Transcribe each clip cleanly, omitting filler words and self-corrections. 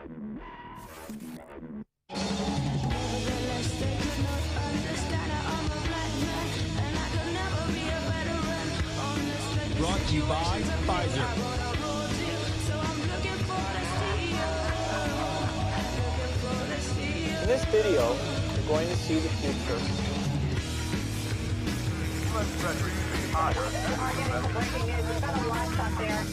Brought to you by Pfizer. In this video, you're going to see the future. Breaking news. We've got a livestock there.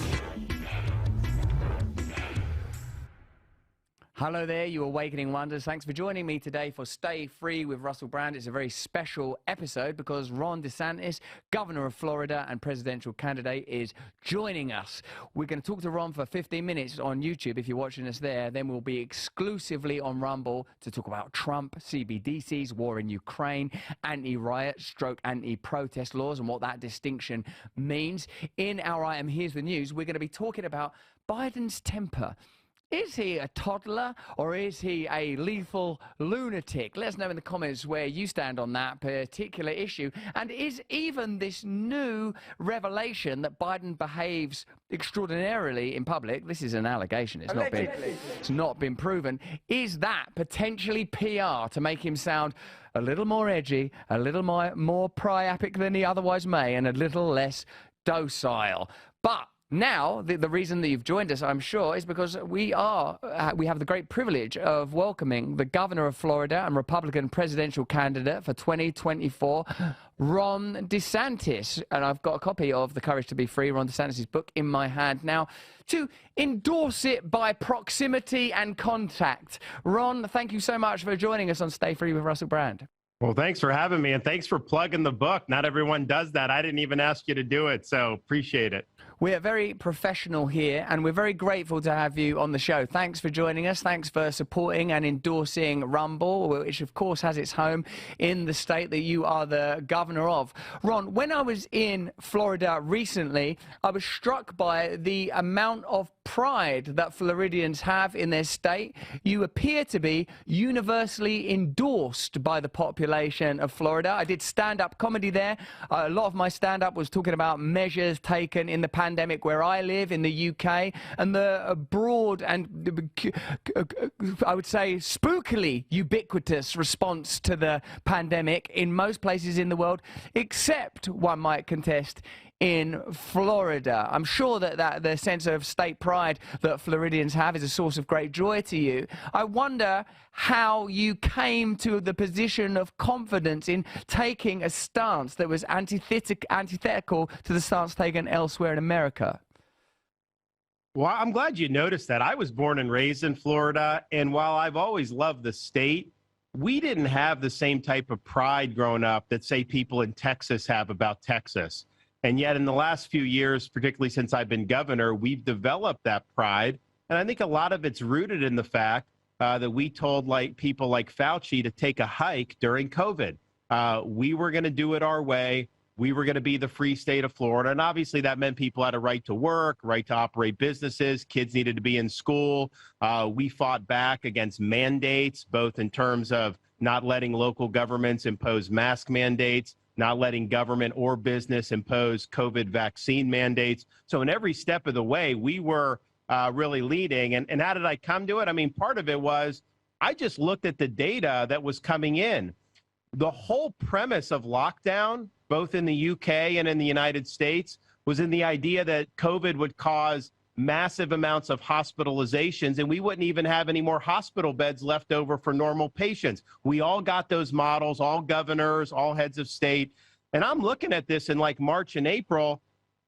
Hello there, you Awakening Wonders. Thanks for joining me today for Stay Free with Russell Brand. It's a very special episode because Ron DeSantis, governor of Florida and presidential candidate, is joining us. We're going to talk to Ron for 15 minutes on YouTube if you're watching us there. Then we'll be exclusively on Rumble to talk about Trump, CBDCs, war in Ukraine, anti-riot stroke anti-protest laws and what that distinction means. In our item, Here's the News, we're going to be talking about Biden's temper. Is he a toddler or is he a lethal lunatic? Let us know in the comments where you stand on that particular issue. And is even this new revelation that Biden behaves extraordinarily in public, this is an allegation, it's not been proven, is that potentially PR to make him sound a little more edgy, a little more priapic than he otherwise may, and a little less docile? But now, the reason that you've joined us, I'm sure, is because we have the great privilege of welcoming the governor of Florida and Republican presidential candidate for 2024, Ron DeSantis. And I've got a copy of The Courage to Be Free, Ron DeSantis' book, in my hand now to endorse it by proximity and contact. Ron, thank you so much for joining us on Stay Free with Russell Brand. Well, thanks for having me, and thanks for plugging the book. Not everyone does that. I didn't even ask you to do it, so appreciate it. We're very professional here, and we're very grateful to have you on the show. Thanks for joining us. Thanks for supporting and endorsing Rumble, which, of course, has its home in the state that you are the governor of. Ron, when I was in Florida recently, I was struck by the amount of pride that Floridians have in their state. You appear to be universally endorsed by the population of Florida. I did stand-up comedy there. A lot of my stand-up was talking about measures taken in the pandemic where I live in the UK, and the broad and, I would say, spookily ubiquitous response to the pandemic in most places in the world, except, one might contest, in Florida. I'm sure that the sense of state pride that Floridians have is a source of great joy to you. I wonder how you came to the position of confidence in taking a stance that was antithetical to the stance taken elsewhere in America. Well, I'm glad you noticed that. I was born and raised in Florida, and while I've always loved the state, we didn't have the same type of pride growing up that, say, people in Texas have about Texas. And yet in the last few years, particularly since I've been governor, we've developed that pride. And I think a lot of it's rooted in the fact that we told people like FAUCI to take a hike during COVID. We were going to do it our way. We were going to be the free state of Florida. And obviously that meant people had a right to work, right to operate businesses. Kids needed to be in school. We fought back against mandates, both in terms of not letting local governments impose mask mandates, not letting government or business impose COVID vaccine mandates. So in every step of the way, we were really leading. And how did I come to it? I mean, part of it was I just looked at the data that was coming in. The whole premise of lockdown, both in the UK and in the United States, was in the idea that COVID would cause massive amounts of hospitalizations, and we wouldn't even have any more hospital beds left over for normal patients. We all got those models, all governors, all heads of state. And I'm looking at this in like March and April,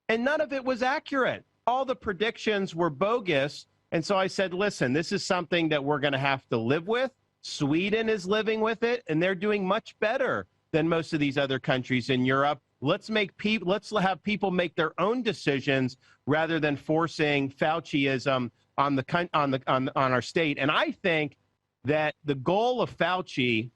and none of it was accurate. All the predictions were bogus. And so I said, listen, this is something that we're going to have to live with. Sweden is living with it, and they're doing much better than most of these other countries in Europe. Let's have people make their own decisions rather than forcing Fauciism on our state. And I think that the goal of Fauci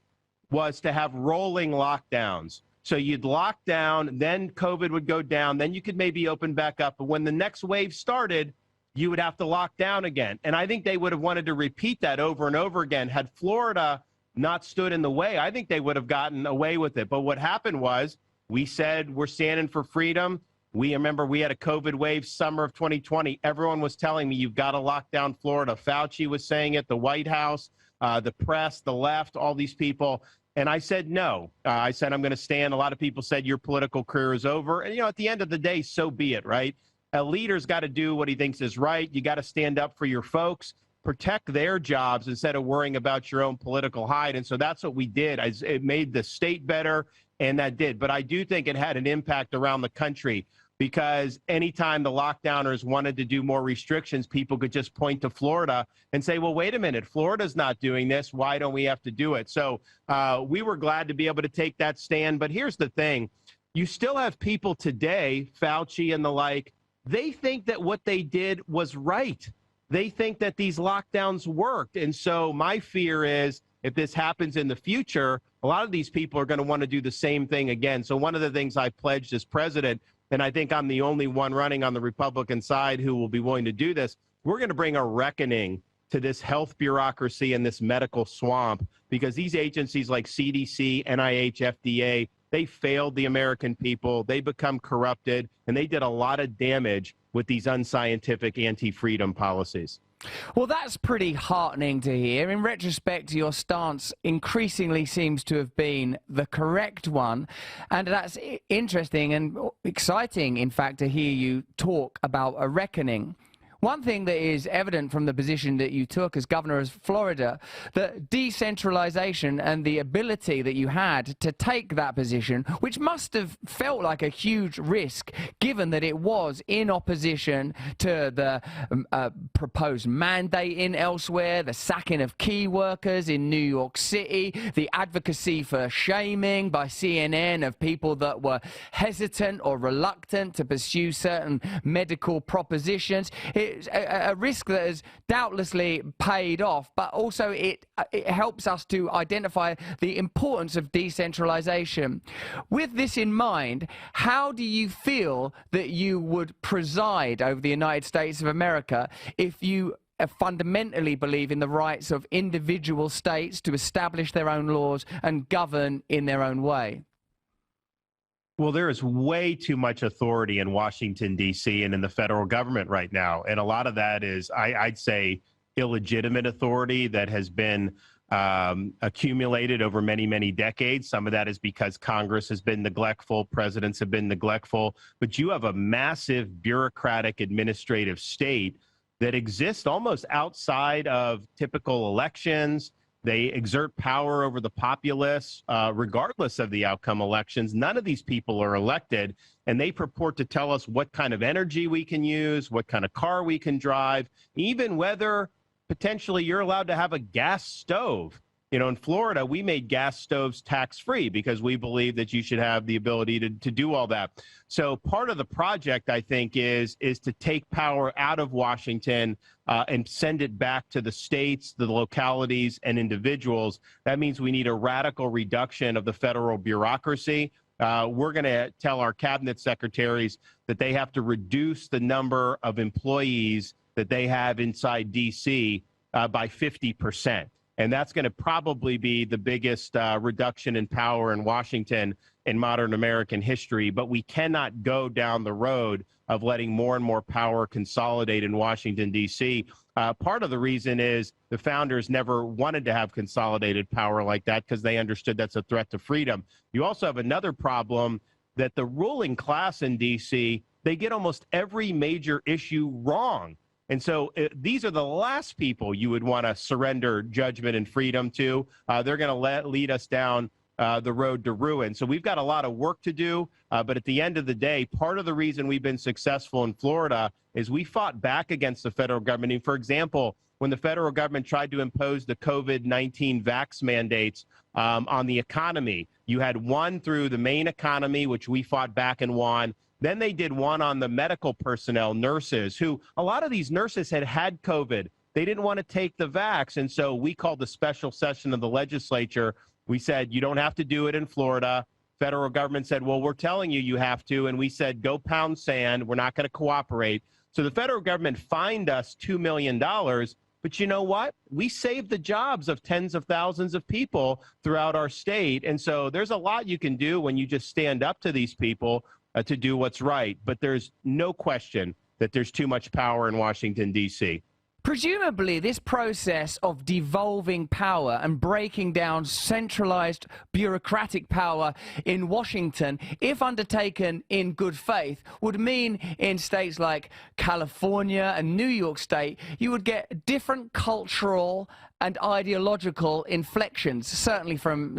was to have rolling lockdowns. So you'd lock down, then COVID would go down, then you could maybe open back up. But when the next wave started, you would have to lock down again. And I think they would have wanted to repeat that over and over again. Had Florida not stood in the way, I think they would have gotten away with it. But what happened was we said we're standing for freedom. We remember we had a COVID wave summer of 2020. Everyone was telling me you've got to lock down Florida. Fauci was saying it, the White House, the press, the left, all these people. And I said, no. I said, I'm going to stand. A lot of people said your political career is over. And, at the end of the day, so be it, right? A leader's got to do what he thinks is right. You got to stand up for your folks, protect their jobs instead of worrying about your own political hide. And so that's what we did. It made the state better, and that did. But I do think it had an impact around the country, because anytime the lockdowners wanted to do more restrictions, people could just point to Florida and say, well, wait a minute, Florida's not doing this. Why don't we have to do it? So we were glad to be able to take that stand. But here's the thing. You still have people today, Fauci and the like, they think that what they did was right. They think that these lockdowns worked. And so my fear is if this happens in the future, a lot of these people are going to want to do the same thing again. So one of the things I pledged as president, and I think I'm the only one running on the Republican side who will be willing to do this, we're going to bring a reckoning to this health bureaucracy and this medical swamp, because these agencies like CDC, NIH, FDA, they failed the American people. They become corrupted, and they did a lot of damage with these unscientific anti-freedom policies. Well, that's pretty heartening to hear. In retrospect, your stance increasingly seems to have been the correct one. And that's interesting and exciting, in fact, to hear you talk about a reckoning. One thing that is evident from the position that you took as governor of Florida, the decentralization and the ability that you had to take that position, which must have felt like a huge risk, given that it was in opposition to the proposed mandating elsewhere, the sacking of key workers in New York City, the advocacy for shaming by CNN of people that were hesitant or reluctant to pursue certain medical propositions. It's a risk that has doubtlessly paid off, but also it helps us to identify the importance of decentralization. With this in mind, how do you feel that you would preside over the United States of America if you fundamentally believe in the rights of individual states to establish their own laws and govern in their own way? Well, there is way too much authority in Washington, D.C. and in the federal government right now. And a lot of that is, I'd say, illegitimate authority that has been accumulated over many, many decades. Some of that is because Congress has been neglectful, presidents have been neglectful. But you have a massive bureaucratic administrative state that exists almost outside of typical elections. They exert power over the populace, regardless of the outcome elections. None of these people are elected, and they purport to tell us what kind of energy we can use, what kind of car we can drive, even whether potentially you're allowed to have a gas stove. In Florida, we made gas stoves tax-free because we believe that you should have the ability to do all that. So part of the project, I think, is to take power out of Washington and send it back to the states, the localities, and individuals. That means we need a radical reduction of the federal bureaucracy. We're going to tell our cabinet secretaries that they have to reduce the number of employees that they have inside D.C. By 50%. And that's going to probably be the biggest reduction in power in Washington in modern American history. But we cannot go down the road of letting more and more power consolidate in Washington, D.C. Part of the reason is the founders never wanted to have consolidated power like that because they understood that's a threat to freedom. You also have another problem that the ruling class in D.C., they get almost every major issue wrong. And so these are the last people you would want to surrender judgment and freedom to. They're going to lead us down the road to ruin. So we've got a lot of work to do. But at the end of the day, part of the reason we've been successful in Florida is we fought back against the federal government. And for example, when the federal government tried to impose the COVID-19 vax mandates on the economy, you had one through the main economy, which we fought back and won. Then they did one on the medical personnel, nurses, who a lot of these nurses had COVID. They didn't want to take the vax. And so we called a special session of the legislature. We said, you don't have to do it in Florida. Federal government said, well, we're telling you, you have to. And we said, go pound sand. We're not going to cooperate. So the federal government fined us $2 million. But you know what? We saved the jobs of tens of thousands of people throughout our state. And so there's a lot you can do when you just stand up to these people. to do what's right. But there's no question that there's too much power in Washington, D.C. Presumably, this process of devolving power and breaking down centralized bureaucratic power in Washington, if undertaken in good faith, would mean in states like California and New York State, you would get different cultural and ideological inflections, certainly from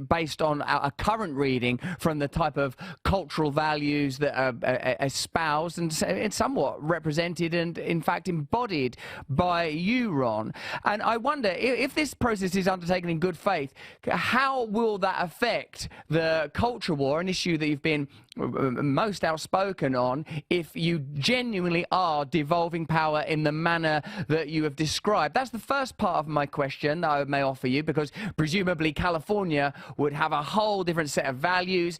based on our current reading from the type of cultural values that are espoused and somewhat represented and, in fact, embodied by you, Ron. And I wonder, if this process is undertaken in good faith, how will that affect the culture war, an issue that you've been most outspoken on, if you genuinely are devolving power in the manner that you have described? That's the first part of my question that I may offer you, because presumably California would have a whole different set of values,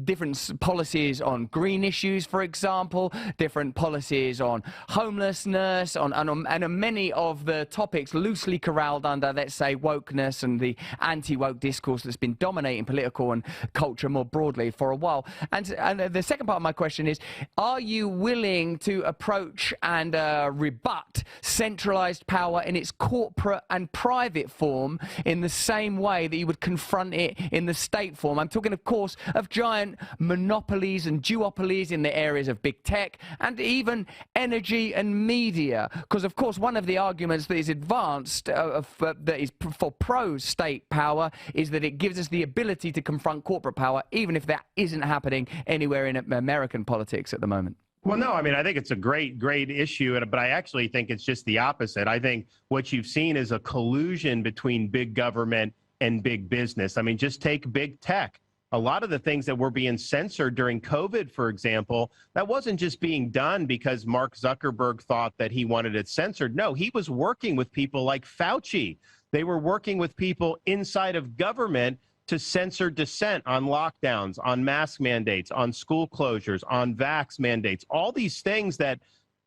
different policies on green issues, for example, different policies on homelessness, and on many of the topics loosely corralled under, let's say, wokeness and the anti-woke discourse that's been dominating political and culture more broadly for a while. And the second part of my question is, are you willing to approach and rebut centralized power in its corporate and private form in the same way that you would confront it in the state form? I'm talking, of course, of giant monopolies and duopolies in the areas of big tech and even energy and media. Because, of course, one of the arguments that is advanced that is for pro-state power is that it gives us the ability to confront corporate power, even if that isn't happening anywhere in American politics at the moment. Well, no, I mean, I think it's a great issue, but I actually think it's just the opposite. I think what you've seen is a collusion between big government and big business. I mean, just take big tech. A lot of the things that were being censored during COVID, for example, that wasn't just being done because Mark Zuckerberg thought that he wanted it censored. No, he was working with people like FAUCI. They were working with people inside of government to censor dissent on lockdowns, on mask mandates, on school closures, on vax mandates, all these things that,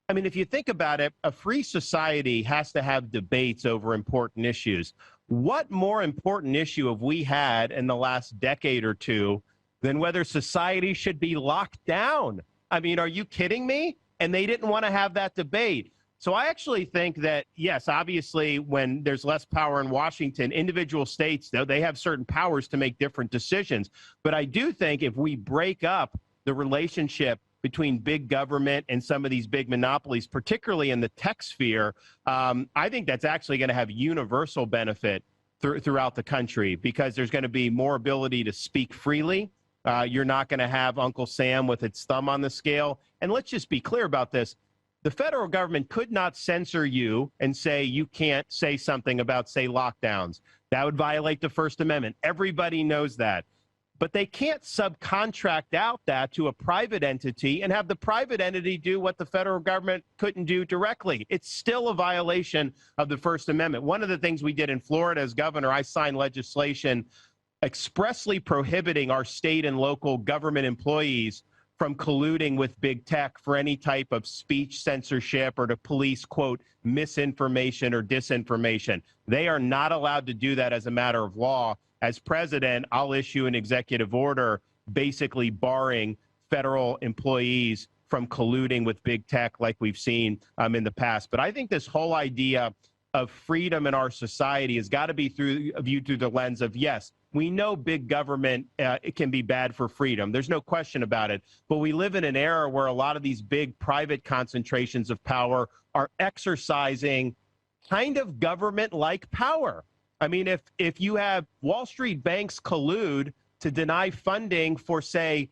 I mean, if you think about it, a free society has to have debates over important issues. What more important issue have we had in the last decade or two than whether society should be locked down? I mean, are you kidding me? And they didn't want to have that debate. So I actually think that, yes, obviously, when there's less power in Washington, individual states, though, they have certain powers to make different decisions. But I do think if we break up the relationship between big government and some of these big monopolies, particularly in the tech sphere, I think that's actually going to have universal benefit throughout the country, because there's going to be more ability to speak freely. You're not going to have Uncle Sam with its thumb on the scale. And let's just be clear about this. The federal government could not censor you and say you can't say something about, say, lockdowns. That would violate the First Amendment. Everybody knows that. But they can't subcontract out that to a private entity and have the private entity do what the federal government couldn't do directly. It's still a violation of the First Amendment. One of the things we did in Florida as governor, I signed legislation expressly prohibiting our state and local government employees from colluding with big tech for any type of speech censorship or to police, quote, misinformation or disinformation. They are not allowed to do that as a matter of law. As president, I'll issue an executive order basically barring federal employees from colluding with big tech like we've seen in the past. But I think this whole idea of freedom in our society has got to be viewed through the lens of, yes, we know big government it can be bad for freedom. There's no question about it. But we live in an era where a lot of these big private concentrations of power are exercising kind of government-like power. I mean, if you have Wall Street banks collude to deny funding for, say,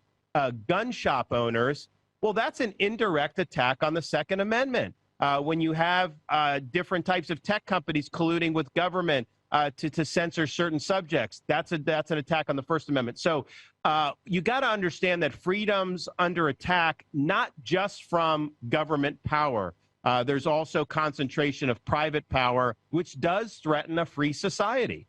gun shop owners, well, that's an indirect attack on the Second Amendment. When you have different types of tech companies colluding with government to censor certain subjects, that's an attack on the First Amendment. So you got to understand that freedom's under attack, not just from government power. There's also concentration of private power, which does threaten a free society.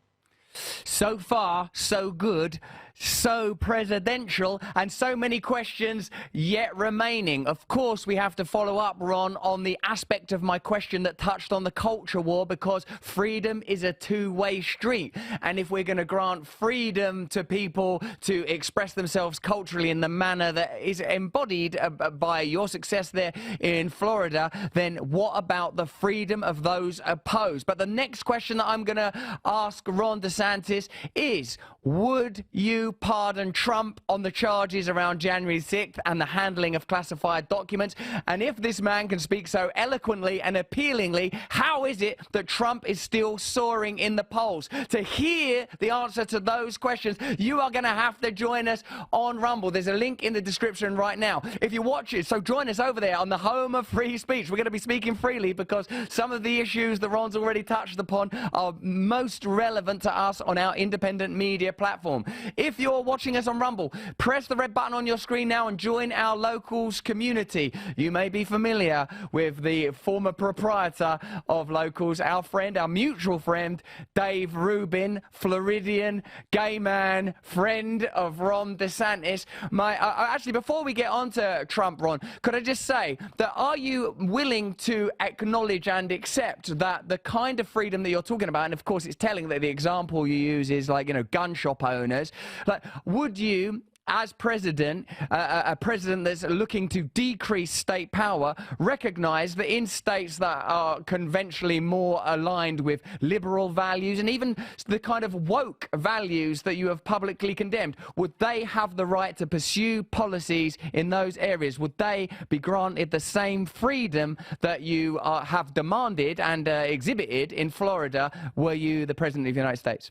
So far, so good. so presidential and so many questions yet remaining. Of course, we have to follow up, Ron, on the aspect of my question that touched on the culture war, because freedom is a two-way street. And if we're going to grant freedom to people to express themselves culturally in the manner that is embodied by your success there in Florida, then what about the freedom of those opposed? But the next question that I'm going to ask Ron DeSantis is, would you pardon Trump on the charges around January 6th and the handling of classified documents? And if this man can speak so eloquently and appealingly, how is it that Trump is still soaring in the polls? To hear the answer to those questions, you are going to have to join us on Rumble. There's a link in the description right now. If you watch it, so join us over there on the home of free speech. We're going to be speaking freely because some of the issues that Ron's already touched upon are most relevant to us on our independent media platform. If you're watching us on Rumble, press the red button on your screen now and join our Locals community. You may be familiar with the former proprietor of Locals, our friend, our mutual friend, Dave Rubin, Floridian, gay man, friend of Ron DeSantis. Actually, before we get on to Trump, Ron, could I just say that are you willing to acknowledge and accept that the kind of freedom that you're talking about, and of course it's telling that the example you use is like, you know, gun shop owners, like, would you, as president, a president that's looking to decrease state power, recognize that in states that are conventionally more aligned with liberal values and even the kind of woke values that you have publicly condemned, would they have the right to pursue policies in those areas? Would they be granted the same freedom that you have demanded and exhibited in Florida were you the president of the United States?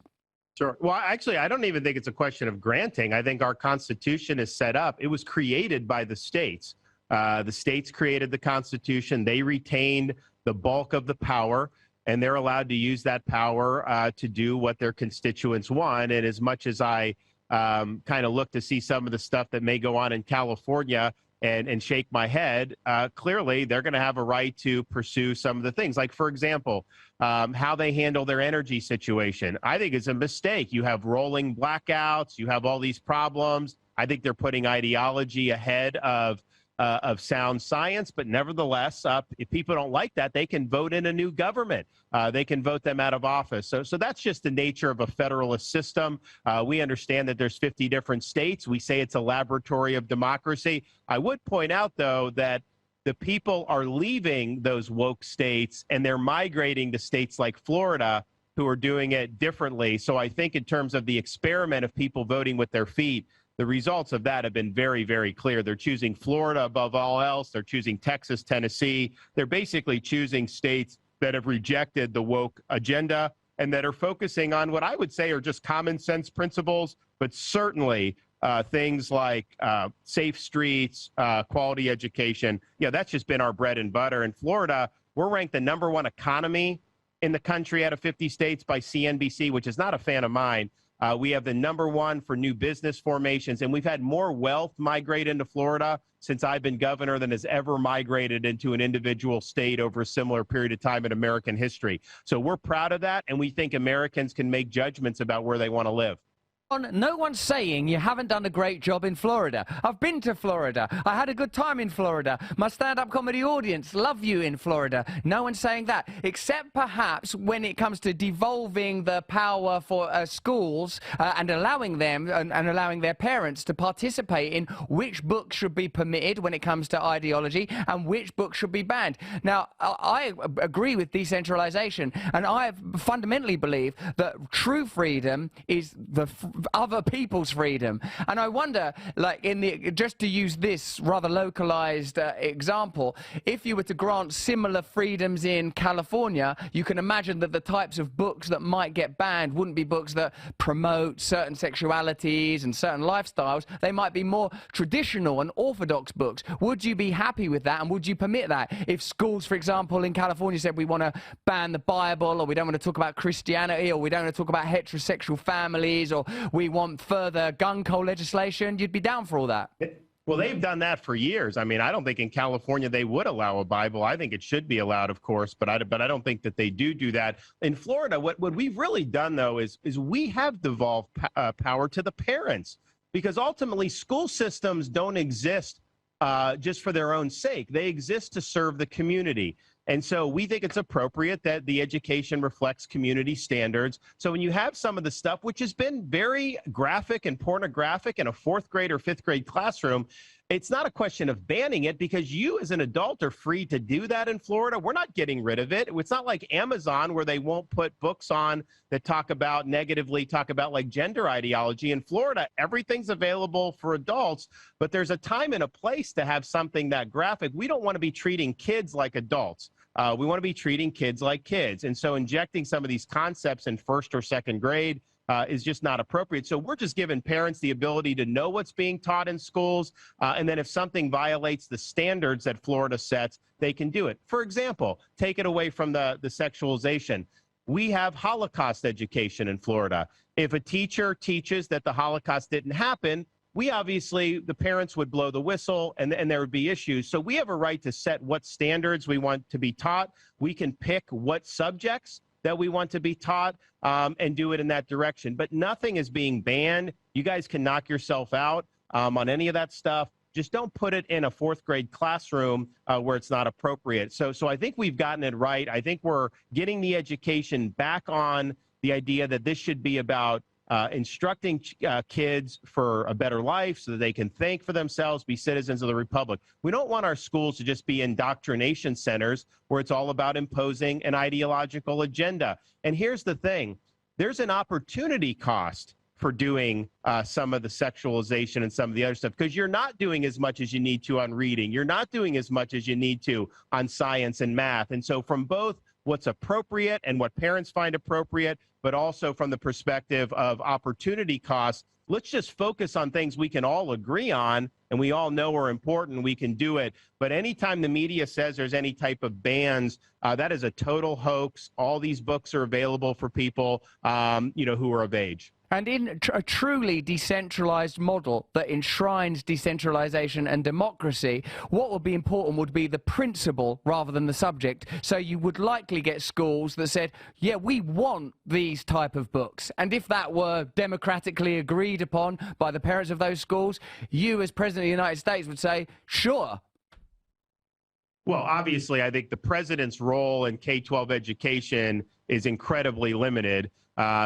Sure. Well, actually, I don't even think it's a question of granting. I think our Constitution is set up. It was created by the states. The states created the Constitution. They retained the bulk of the power, and they're allowed to use that power to do what their constituents want. And as much as I kind of look to see some of the stuff that may go on in California and shake my head, clearly they're going to have a right to pursue some of the things. Like, for example, how they handle their energy situation. I think it's a mistake. You have rolling blackouts. You have all these problems. I think they're putting ideology ahead of sound science. But nevertheless, if people don't like that, they can vote in a new government. They can vote them out of office. So that's just the nature of a federalist system. We understand that there's 50 different states. We say it's a laboratory of democracy. I would point out, though, that the people are leaving those woke states and they're migrating to states like Florida who are doing it differently. So I think in terms of the experiment of people voting with their feet, the results of that have been very, very clear. They're choosing Florida above all else. They're choosing Texas, Tennessee. They're basically choosing states that have rejected the woke agenda and that are focusing on what I would say are just common sense principles, but certainly things like safe streets, quality education. Yeah, that's just been our bread and butter. In Florida, we're ranked the #1 economy in the country out of 50 states by CNBC, which is not a fan of mine. We have the #1 for new business formations, and we've had more wealth migrate into Florida since I've been governor than has ever migrated into an individual state over a similar period of time in American history. So we're proud of that, and we think Americans can make judgments about where they want to live. No one's saying you haven't done a great job in Florida. I've been to Florida. I had a good time in Florida. My stand-up comedy audience love you in Florida. No one's saying that, except perhaps when it comes to devolving the power for schools and allowing them and allowing their parents to participate in which books should be permitted when it comes to ideology and which books should be banned. Now, I agree with decentralization, and I fundamentally believe that true freedom is the other people's freedom. And I wonder, like, just to use this rather localized example, if you were to grant similar freedoms in California, you can imagine that the types of books that might get banned wouldn't be books that promote certain sexualities and certain lifestyles. They might be more traditional and orthodox books. Would you be happy with that, and would you permit that? If schools, for example, in California said we want to ban the Bible, or we don't want to talk about Christianity, or we don't want to talk about heterosexual families, or we want further gun control legislation, you'd be down for all that? Well, they've done that for years. I mean, I don't think in California they would allow a Bible. I think it should be allowed, of course, but I don't think that they do that. In Florida, what we've really done, though, is we have devolved power to the parents, because ultimately school systems don't exist just for their own sake. They exist to serve the community. And so we think it's appropriate that the education reflects community standards. So when you have some of the stuff, which has been very graphic and pornographic in a fourth grade or fifth grade classroom, it's not a question of banning it, because you as an adult are free to do that in Florida. We're not getting rid of it. It's not like Amazon, where they won't put books on that talk about like gender ideology. In Florida, everything's available for adults, but there's a time and a place to have something that graphic. We don't want to be treating kids like adults. We want to be treating kids like kids. And so injecting some of these concepts in first or second grade is just not appropriate. So we're just giving parents the ability to know what's being taught in schools. And then if something violates the standards that Florida sets, they can do it. For example, take it away from the sexualization. We have Holocaust education in Florida. If a teacher teaches that the Holocaust didn't happen, the parents would blow the whistle, and there would be issues. So we have a right to set what standards we want to be taught. We can pick what subjects that we want to be taught and do it in that direction. But nothing is being banned. You guys can knock yourself out on any of that stuff. Just don't put it in a fourth grade classroom where it's not appropriate. So I think we've gotten it right. I think we're getting the education back on the idea that this should be about instructing kids for a better life so that they can think for themselves, be citizens of the republic. We don't want our schools to just be indoctrination centers where it's all about imposing an ideological agenda. And here's the thing. There's an opportunity cost for doing some of the sexualization and some of the other stuff, because you're not doing as much as you need to on reading. You're not doing as much as you need to on science and math. And so from both what's appropriate and what parents find appropriate, but also from the perspective of opportunity costs, let's just focus on things we can all agree on and we all know are important. We can do it. But anytime the media says there's any type of bans, that is a total hoax. All these books are available for people, who are of age. And in a truly decentralized model that enshrines decentralization and democracy, what would be important would be the principle rather than the subject. So you would likely get schools that said, yeah, we want these type of books. And if that were democratically agreed upon by the parents of those schools, you as President of the United States would say, sure. Well, obviously, I think the president's role in K-12 education is incredibly limited.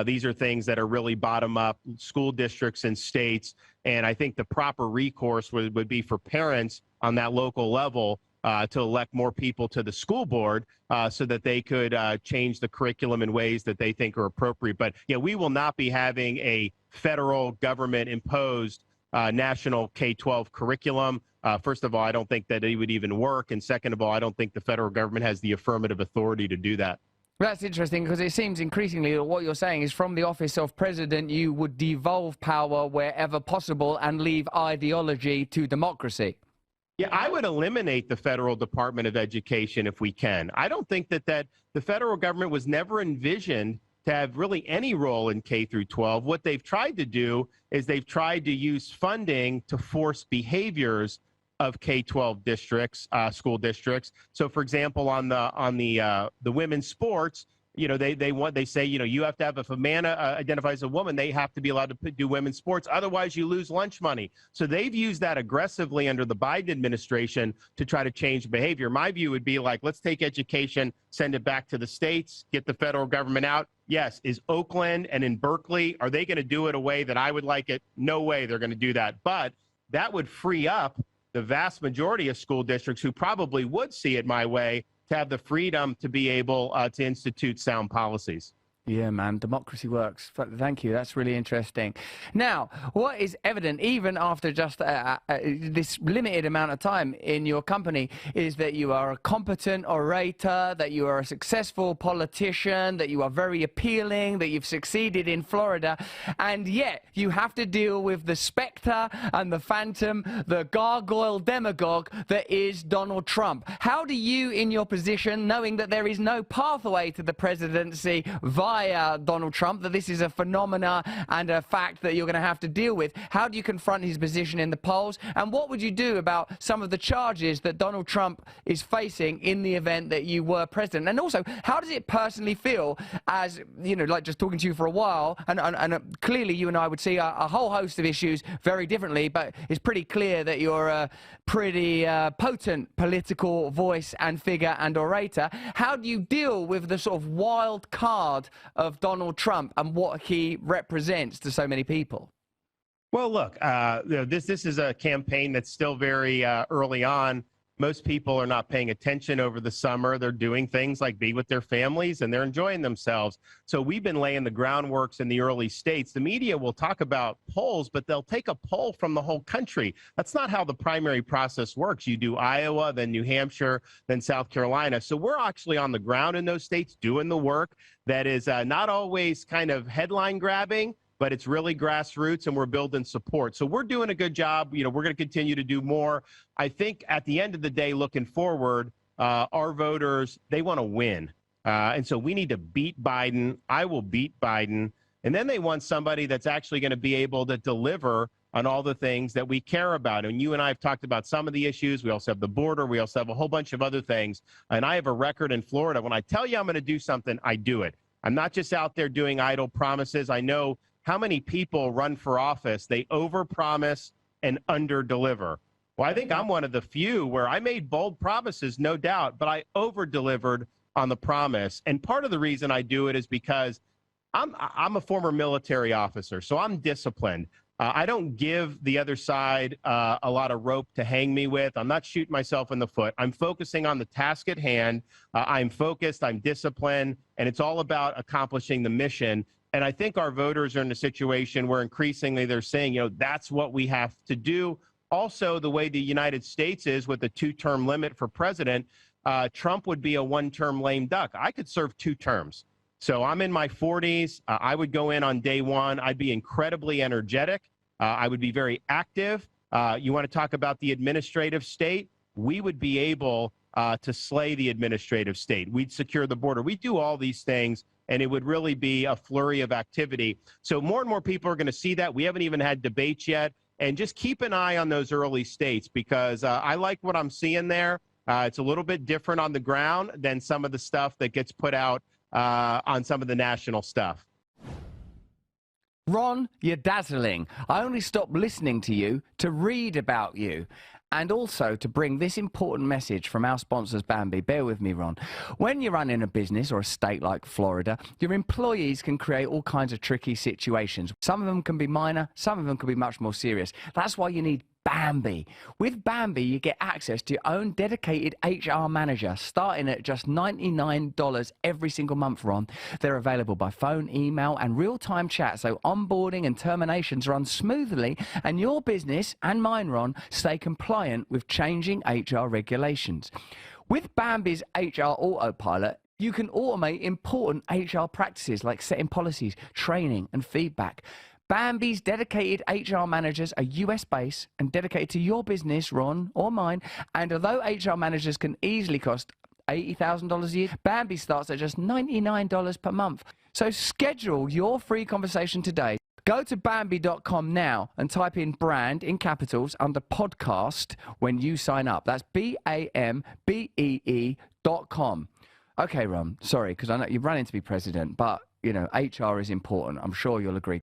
These are things that are really bottom-up, school districts and states. And I think the proper recourse would be for parents on that local level to elect more people to the school board so that they could change the curriculum in ways that they think are appropriate. But, yeah, we will not be having a federal government-imposed national K-12 curriculum. First of all, I don't think that it would even work. And second of all, I don't think the federal government has the affirmative authority to do that. That's interesting, because it seems increasingly that what you're saying is from the office of president, you would devolve power wherever possible and leave ideology to democracy. Yeah, I would eliminate the federal Department of Education if we can. I don't think that the federal government was never envisioned to have really any role in K through 12. What they've tried to do is they've tried to use funding to force behaviors of K-12 districts, school districts. So, for example, on the women's sports, they say, you have to have, if a man identifies as a woman, they have to be allowed to do women's sports. Otherwise, you lose lunch money. So they've used that aggressively under the Biden administration to try to change behavior. My view would be like, let's take education, send it back to the states, get the federal government out. Yes. Is Oakland and in Berkeley, are they going to do it a way that I would like it? No way they're going to do that. But that would free up the vast majority of school districts who probably would see it my way to have the freedom to be able to institute sound policies. Yeah, man, democracy works. Thank you. That's really interesting. Now, what is evident, even after just this limited amount of time in your company, is that you are a competent orator, that you are a successful politician, that you are very appealing, that you've succeeded in Florida, and yet you have to deal with the specter and the phantom, the gargoyle demagogue that is Donald Trump. How do you, in your position, knowing that there is no pathway to the presidency via by Donald Trump, that this is a phenomena and a fact that you're going to have to deal with. How do you confront his position in the polls? And what would you do about some of the charges that Donald Trump is facing in the event that you were president? And also, how does it personally feel as, you know, like just talking to you for a while, and clearly you and I would see a whole host of issues very differently, but it's pretty clear that you're a pretty potent political voice and figure and orator. How do you deal with the sort of wild card of Donald Trump and what he represents to so many people? Well, look, this is a campaign that's still very early on. Most people are not paying attention over the summer. They're doing things like be with their families, and they're enjoying themselves. So we've been laying the groundworks in the early states. The media will talk about polls, but they'll take a poll from the whole country. That's not how the primary process works. You do Iowa, then New Hampshire, then South Carolina. So we're actually on the ground in those states doing the work that is not always kind of headline grabbing, but it's really grassroots, and we're building support. So we're doing a good job. You know, we're going to continue to do more. I think at the end of the day, looking forward, our voters, they want to win. And so we need to beat Biden. I will beat Biden. And then they want somebody that's actually going to be able to deliver on all the things that we care about. And you and I have talked about some of the issues. We also have the border. We also have a whole bunch of other things. And I have a record in Florida. When I tell you I'm going to do something, I do it. I'm not just out there doing idle promises. I know how many people run for office, they overpromise and underdeliver. Well, I think I'm one of the few where I made bold promises, no doubt, but I overdelivered on the promise. And part of the reason I do it is because I'm a former military officer, so I'm disciplined. I don't give the other side a lot of rope to hang me with. I'm not shooting myself in the foot. I'm focusing on the task at hand. I'm focused, I'm disciplined, and it's all about accomplishing the mission. And I think our voters are in a situation where increasingly they're saying, you know, that's what we have to do. Also, the way the United States is with a 2-term limit for president, Trump would be a 1-term lame duck. I could serve 2 terms. So I'm in my 40s. I would go in on day one. I'd be incredibly energetic. I would be very active. You want to talk about the administrative state? We would be able to slay the administrative state. We'd secure the border. We do all these things, and it would really be a flurry of activity. So more and more people are going to see that. We haven't even had debates yet. And just keep an eye on those early states, because I like what I'm seeing there. It's a little bit different on the ground than some of the stuff that gets put out on some of the national stuff. Ron, you're dazzling. I only stopped listening to you to read about you. And also to bring this important message from our sponsors, Bambi. Bear with me, Ron. When you're running a business or a state like Florida, your employees can create all kinds of tricky situations. Some of them can be minor, some of them can be much more serious. That's why you need Bambi. With Bambi, you get access to your own dedicated HR manager, starting at just $99 every single month, Ron. They're available by phone, email, and real-time chat, so onboarding and terminations run smoothly, and your business, and mine, Ron, stay compliant with changing HR regulations. With Bambi's HR Autopilot, you can automate important HR practices like setting policies, training, and feedback. Bambi's dedicated HR managers are US-based and dedicated to your business, Ron, or mine. And although HR managers can easily cost $80,000 a year, Bambi starts at just $99 per month. So schedule your free conversation today. Go to Bambi.com now and type in brand in capitals under podcast when you sign up. That's BAMBEE.com. Okay, Ron, sorry, because I know you're running to be president, but, you know, HR is important. I'm sure you'll agree.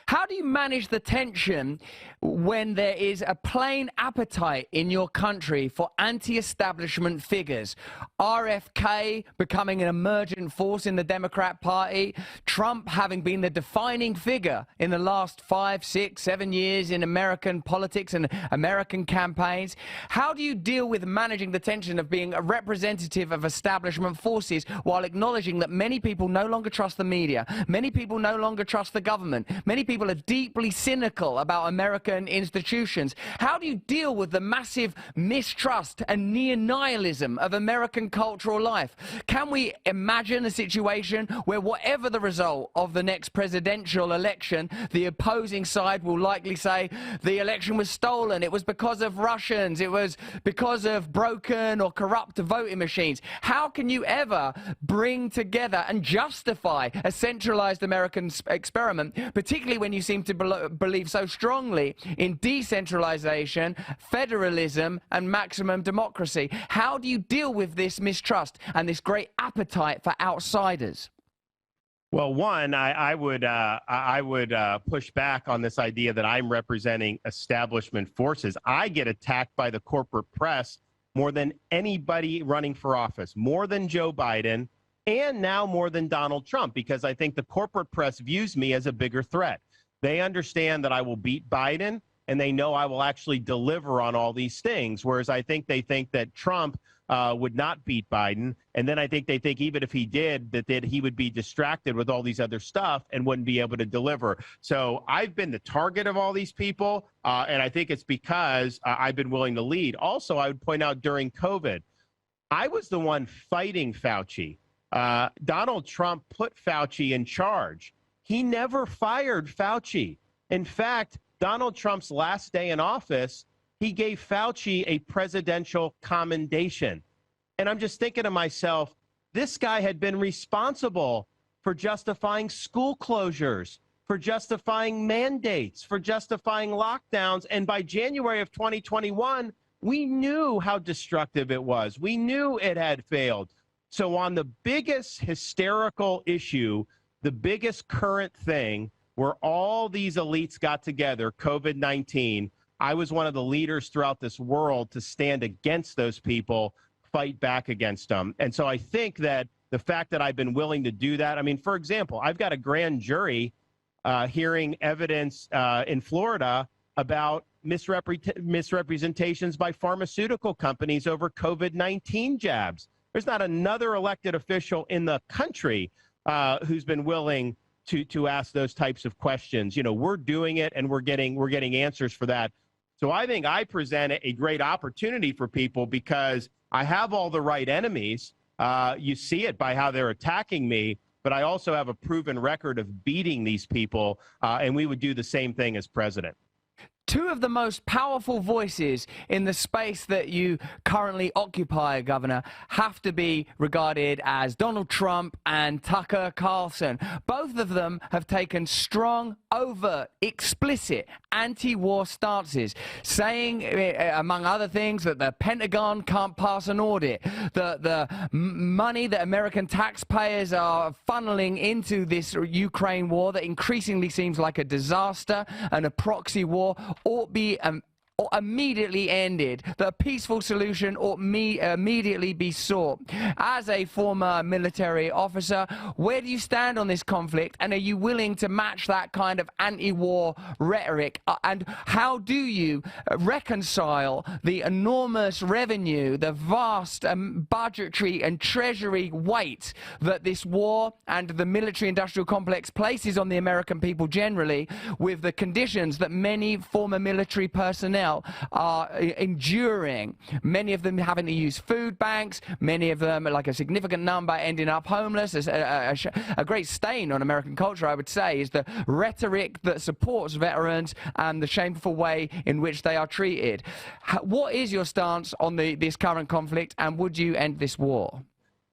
How do you manage the tension when there is a plain appetite in your country for anti-establishment figures? RFK becoming an emergent force in the Democrat Party, Trump having been the defining figure in the last 5, 6, 7 years in American politics and American campaigns. How do you deal with managing the tension of being a representative of establishment forces while acknowledging that many people no longer trust the media, many people no longer trust the government, many people people are deeply cynical about American institutions. How do you deal with the massive mistrust and near-nihilism of American cultural life? Can we imagine a situation where whatever the result of the next presidential election, the opposing side will likely say the election was stolen, it was because of Russians, it was because of broken or corrupt voting machines? How can you ever bring together and justify a centralized American experiment, particularly when you seem to believe so strongly in decentralization, federalism, and maximum democracy? How do you deal with this mistrust and this great appetite for outsiders? Well, one, I would push back on this idea that I'm representing establishment forces. I get attacked by the corporate press more than anybody running for office, more than Joe Biden, and now more than Donald Trump, because I think the corporate press views me as a bigger threat. They understand that I will beat Biden, and they know I will actually deliver on all these things, whereas I think they think that Trump would not beat Biden. And then I think they think even if he did, that he would be distracted with all these other stuff and wouldn't be able to deliver. So I've been the target of all these people, and I think it's because I've been willing to lead. Also, I would point out during COVID, I was the one fighting Fauci. Donald Trump put Fauci in charge. He never fired Fauci. In fact, Donald Trump's last day in office, he gave Fauci a presidential commendation. And I'm just thinking to myself, this guy had been responsible for justifying school closures, for justifying mandates, for justifying lockdowns. And by January of 2021, we knew how destructive it was. We knew it had failed. So on the biggest hysterical issue, the biggest current thing where all these elites got together, COVID-19, I was one of the leaders throughout this world to stand against those people, fight back against them. And so I think that the fact that I've been willing to do that, I mean, for example, I've got a grand jury hearing evidence in Florida about misrepresentations by pharmaceutical companies over COVID-19 jabs. There's not another elected official in the country who's been willing to ask those types of questions. You know, we're doing it, and we're getting answers for that. So I think I present a great opportunity for people because I have all the right enemies. You see it by how they're attacking me, but I also have a proven record of beating these people, and we would do the same thing as president. Two of the most powerful voices in the space that you currently occupy, Governor, have to be regarded as Donald Trump and Tucker Carlson. Both of them have taken strong, overt, explicit anti-war stances, saying, among other things, that the Pentagon can't pass an audit, that the money that American taxpayers are funneling into this Ukraine war that increasingly seems like a disaster and a proxy war ought be immediately ended, that a peaceful solution ought immediately be sought. As a former military officer, where do you stand on this conflict, and are you willing to match that kind of anti-war rhetoric? And how do you reconcile the enormous revenue, the vast budgetary and treasury weight that this war and the military-industrial complex places on the American people generally, with the conditions that many former military personnel are enduring, many of them having to use food banks, many of them, like a significant number, ending up homeless? A great stain on American culture, I would say, is the rhetoric that supports veterans and the shameful way in which they are treated. What is your stance on this current conflict, and would you end this war?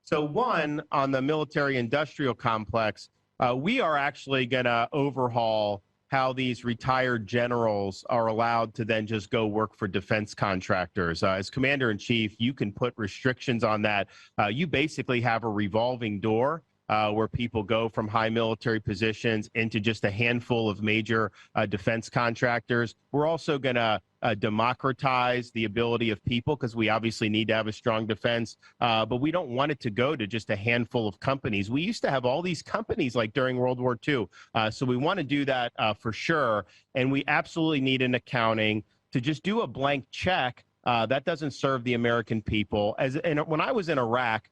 So one, on the military-industrial complex, we are actually going to overhaul how these retired generals are allowed to then just go work for defense contractors. As commander-in-chief, you can put restrictions on that. You basically have a revolving door where people go from high military positions into just a handful of major defense contractors. We're also going to democratize the ability of people, because we obviously need to have a strong defense, but we don't want it to go to just a handful of companies. We used to have all these companies like during World War II, so we want to do that for sure, and we absolutely need an accounting to just do a blank check. That doesn't serve the American people. And when I was in Iraq,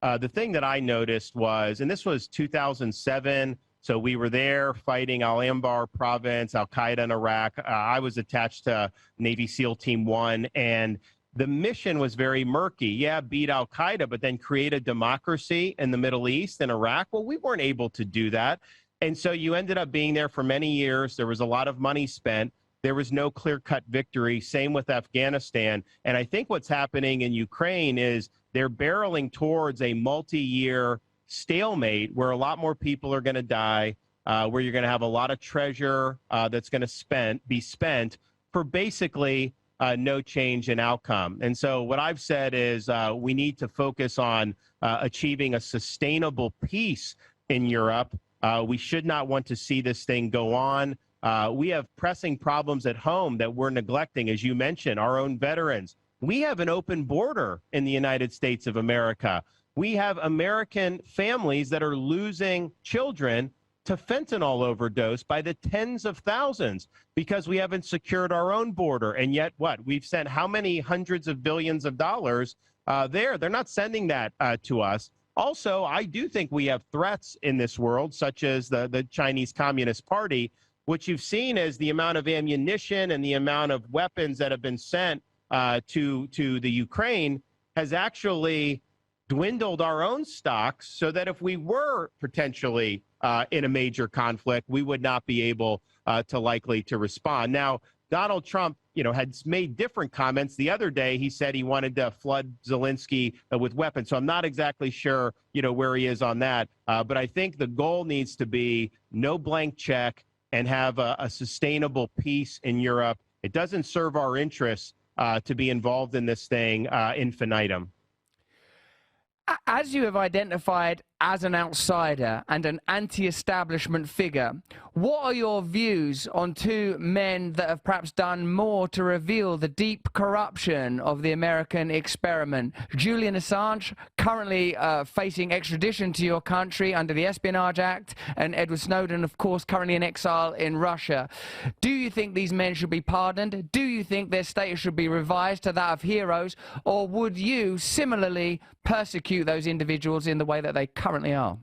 the thing that I noticed was, and this was 2007, So we were there fighting Al-Anbar province, Al-Qaeda in Iraq. I was attached to Navy SEAL Team 1, and the mission was very murky. Yeah, beat Al-Qaeda, but then create a democracy in the Middle East and Iraq. Well, we weren't able to do that. And so you ended up being there for many years. There was a lot of money spent. There was no clear-cut victory. Same with Afghanistan. And I think what's happening in Ukraine is they're barreling towards a multi-year stalemate where a lot more people are going to die, where you're going to have a lot of treasure that's going to be spent for basically no change in outcome. And so what I've said is we need to focus on achieving a sustainable peace in Europe. We should not want to see this thing go on. We have pressing problems at home that we're neglecting, as you mentioned, our own veterans. We have an open border in the United States of America. We have American families that are losing children to fentanyl overdose by the tens of thousands because we haven't secured our own border. And yet what? We've sent how many hundreds of billions of dollars there? They're not sending that to us. Also, I do think we have threats in this world, such as the Chinese Communist Party, which you've seen as the amount of ammunition and the amount of weapons that have been sent to the Ukraine has actually dwindled our own stocks so that if we were potentially in a major conflict, we would not be able to likely to respond. Now, Donald Trump, had made different comments. The other day, he said he wanted to flood Zelensky with weapons. So I'm not exactly sure, where he is on that. But I think the goal needs to be no blank check and have a sustainable peace in Europe. It doesn't serve our interests to be involved in this thing infinitum. As you have identified as an outsider and an anti-establishment figure, what are your views on two men that have perhaps done more to reveal the deep corruption of the American experiment? Julian Assange, currently facing extradition to your country under the Espionage Act, and Edward Snowden, of course, currently in exile in Russia. Do you think these men should be pardoned? Do you think their status should be revised to that of heroes? Or would you similarly persecute those individuals in the way that they currently are?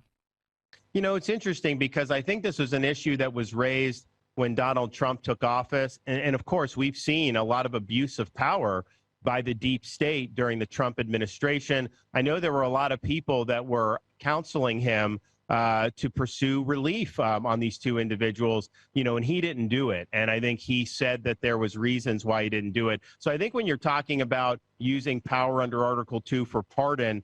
It's interesting because I think this was an issue that was raised when Donald Trump took office. And of course, we've seen a lot of abuse of power by the deep state during the Trump administration. I know there were a lot of people that were counseling him to pursue relief on these two individuals, and he didn't do it. And I think he said that there was reasons why he didn't do it. So I think when you're talking about using power under Article 2 for pardon,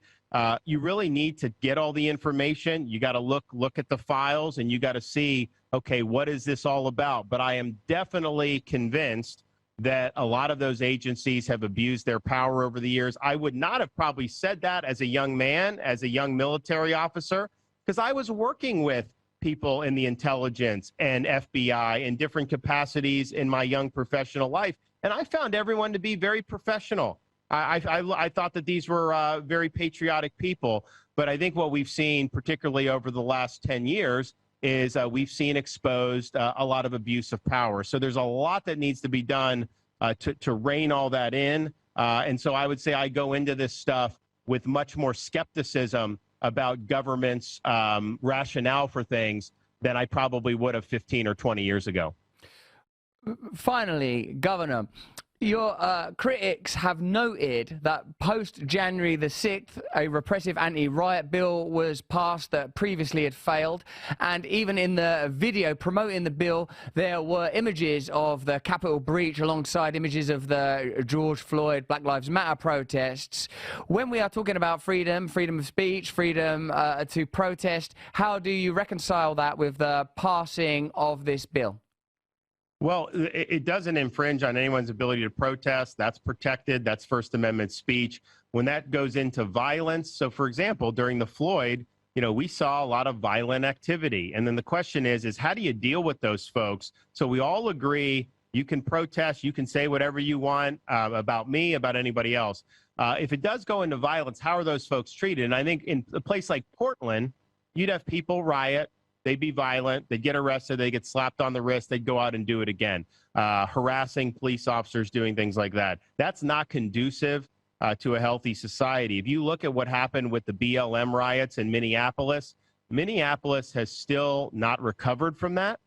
you really need to get all the information. You got to look at the files, and you got to see, okay, what is this all about? But I am definitely convinced that a lot of those agencies have abused their power over the years. I would not have probably said that as a young man, as a young military officer, because I was working with people in the intelligence and FBI in different capacities in my young professional life, and I found everyone to be very professional. I thought that these were very patriotic people, but I think what we've seen, particularly over the last 10 years, is we've seen exposed a lot of abuse of power. So there's a lot that needs to be done to rein all that in. And so I would say I go into this stuff with much more skepticism about government's rationale for things than I probably would have 15 or 20 years ago. Finally, Governor, your critics have noted that post-January the 6th, a repressive anti-riot bill was passed that previously had failed. And even in the video promoting the bill, there were images of the Capitol breach alongside images of the George Floyd Black Lives Matter protests. When we are talking about freedom of speech, freedom to protest, how do you reconcile that with the passing of this bill? Well, it doesn't infringe on anyone's ability to protest. That's protected. That's First Amendment speech. When that goes into violence, so for example, during the Floyd, we saw a lot of violent activity. And then the question is how do you deal with those folks? So we all agree you can protest, you can say whatever you want about me, about anybody else. If it does go into violence, how are those folks treated? And I think in a place like Portland, you'd have people riot. They'd be violent, they'd get arrested, they get slapped on the wrist, they'd go out and do it again, harassing police officers, doing things like that. That's not conducive to a healthy society. If you look at what happened with the BLM riots in Minneapolis, Minneapolis has still not recovered from that.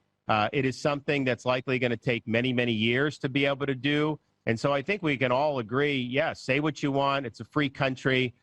It is something that's likely going to take many, many years to be able to do. And so I think we can all agree, yes, say what you want. It's a free country.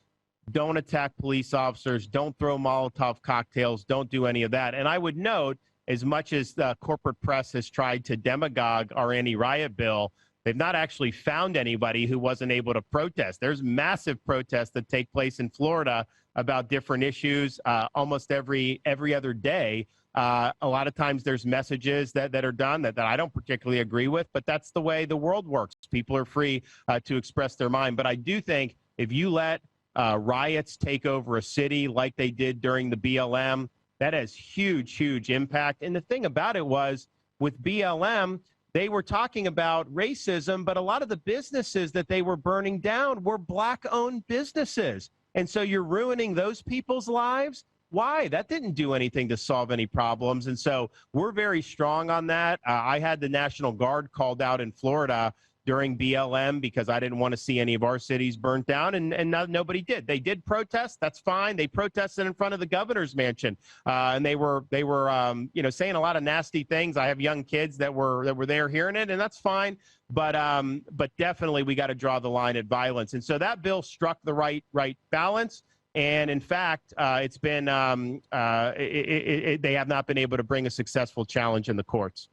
Don't attack police officers. Don't throw Molotov cocktails. Don't do any of that. And I would note, as much as the corporate press has tried to demagogue our anti-riot bill, they've not actually found anybody who wasn't able to protest. There's massive protests that take place in Florida about different issues almost every other day. A lot of times there's messages that are done that I don't particularly agree with, but that's the way the world works. People are free to express their mind. But I do think if you let riots take over a city like they did during the BLM, that has huge, huge impact. And the thing about it was, with BLM, they were talking about racism, but a lot of the businesses that they were burning down were Black-owned businesses. And so you're ruining those people's lives. Why? That didn't do anything to solve any problems. And so we're very strong on that. I had the National Guard called out in Florida during BLM because I didn't want to see any of our cities burnt down, and nobody did. They did protest. That's fine. They protested in front of the governor's mansion, and they were saying a lot of nasty things. I have young kids that were there hearing it, and that's fine. But definitely we got to draw the line at violence. And so that bill struck the right balance. And in fact, it's been they have not been able to bring a successful challenge in the courts.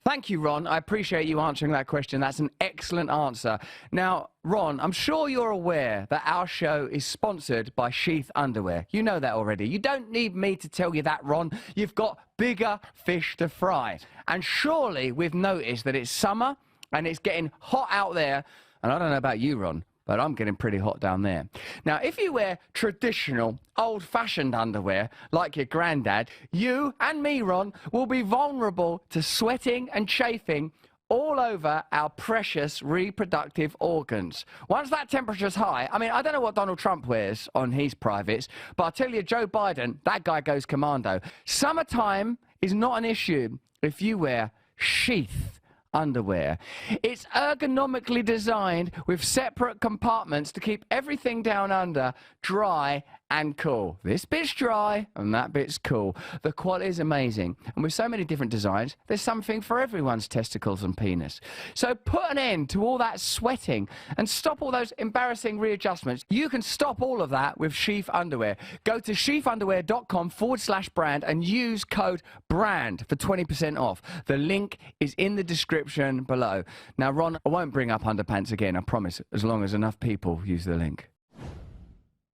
Thank you, Ron. I appreciate you answering that question. That's an excellent answer. Now, Ron, I'm sure you're aware that our show is sponsored by Sheath Underwear. You know that already. You don't need me to tell you that, Ron. You've got bigger fish to fry. And surely we've noticed that it's summer and it's getting hot out there. And I don't know about you, Ron, but I'm getting pretty hot down there. Now, if you wear traditional, old-fashioned underwear, like your granddad, you and me, Ron, will be vulnerable to sweating and chafing all over our precious reproductive organs. Once that temperature's high, I mean, I don't know what Donald Trump wears on his privates, but I'll tell you, Joe Biden, that guy goes commando. Summertime is not an issue if you wear Sheath underwear. It's ergonomically designed with separate compartments to keep everything down under dry and cool. This bit's dry and that bit's cool. The quality is amazing. And with so many different designs, there's something for everyone's testicles and penis. So put an end to all that sweating and stop all those embarrassing readjustments. You can stop all of that with Sheath Underwear. Go to sheathunderwear.com/brand and use code BRAND for 20% off. The link is in the description below. Now, Ron, I won't bring up underpants again, I promise, as long as enough people use the link.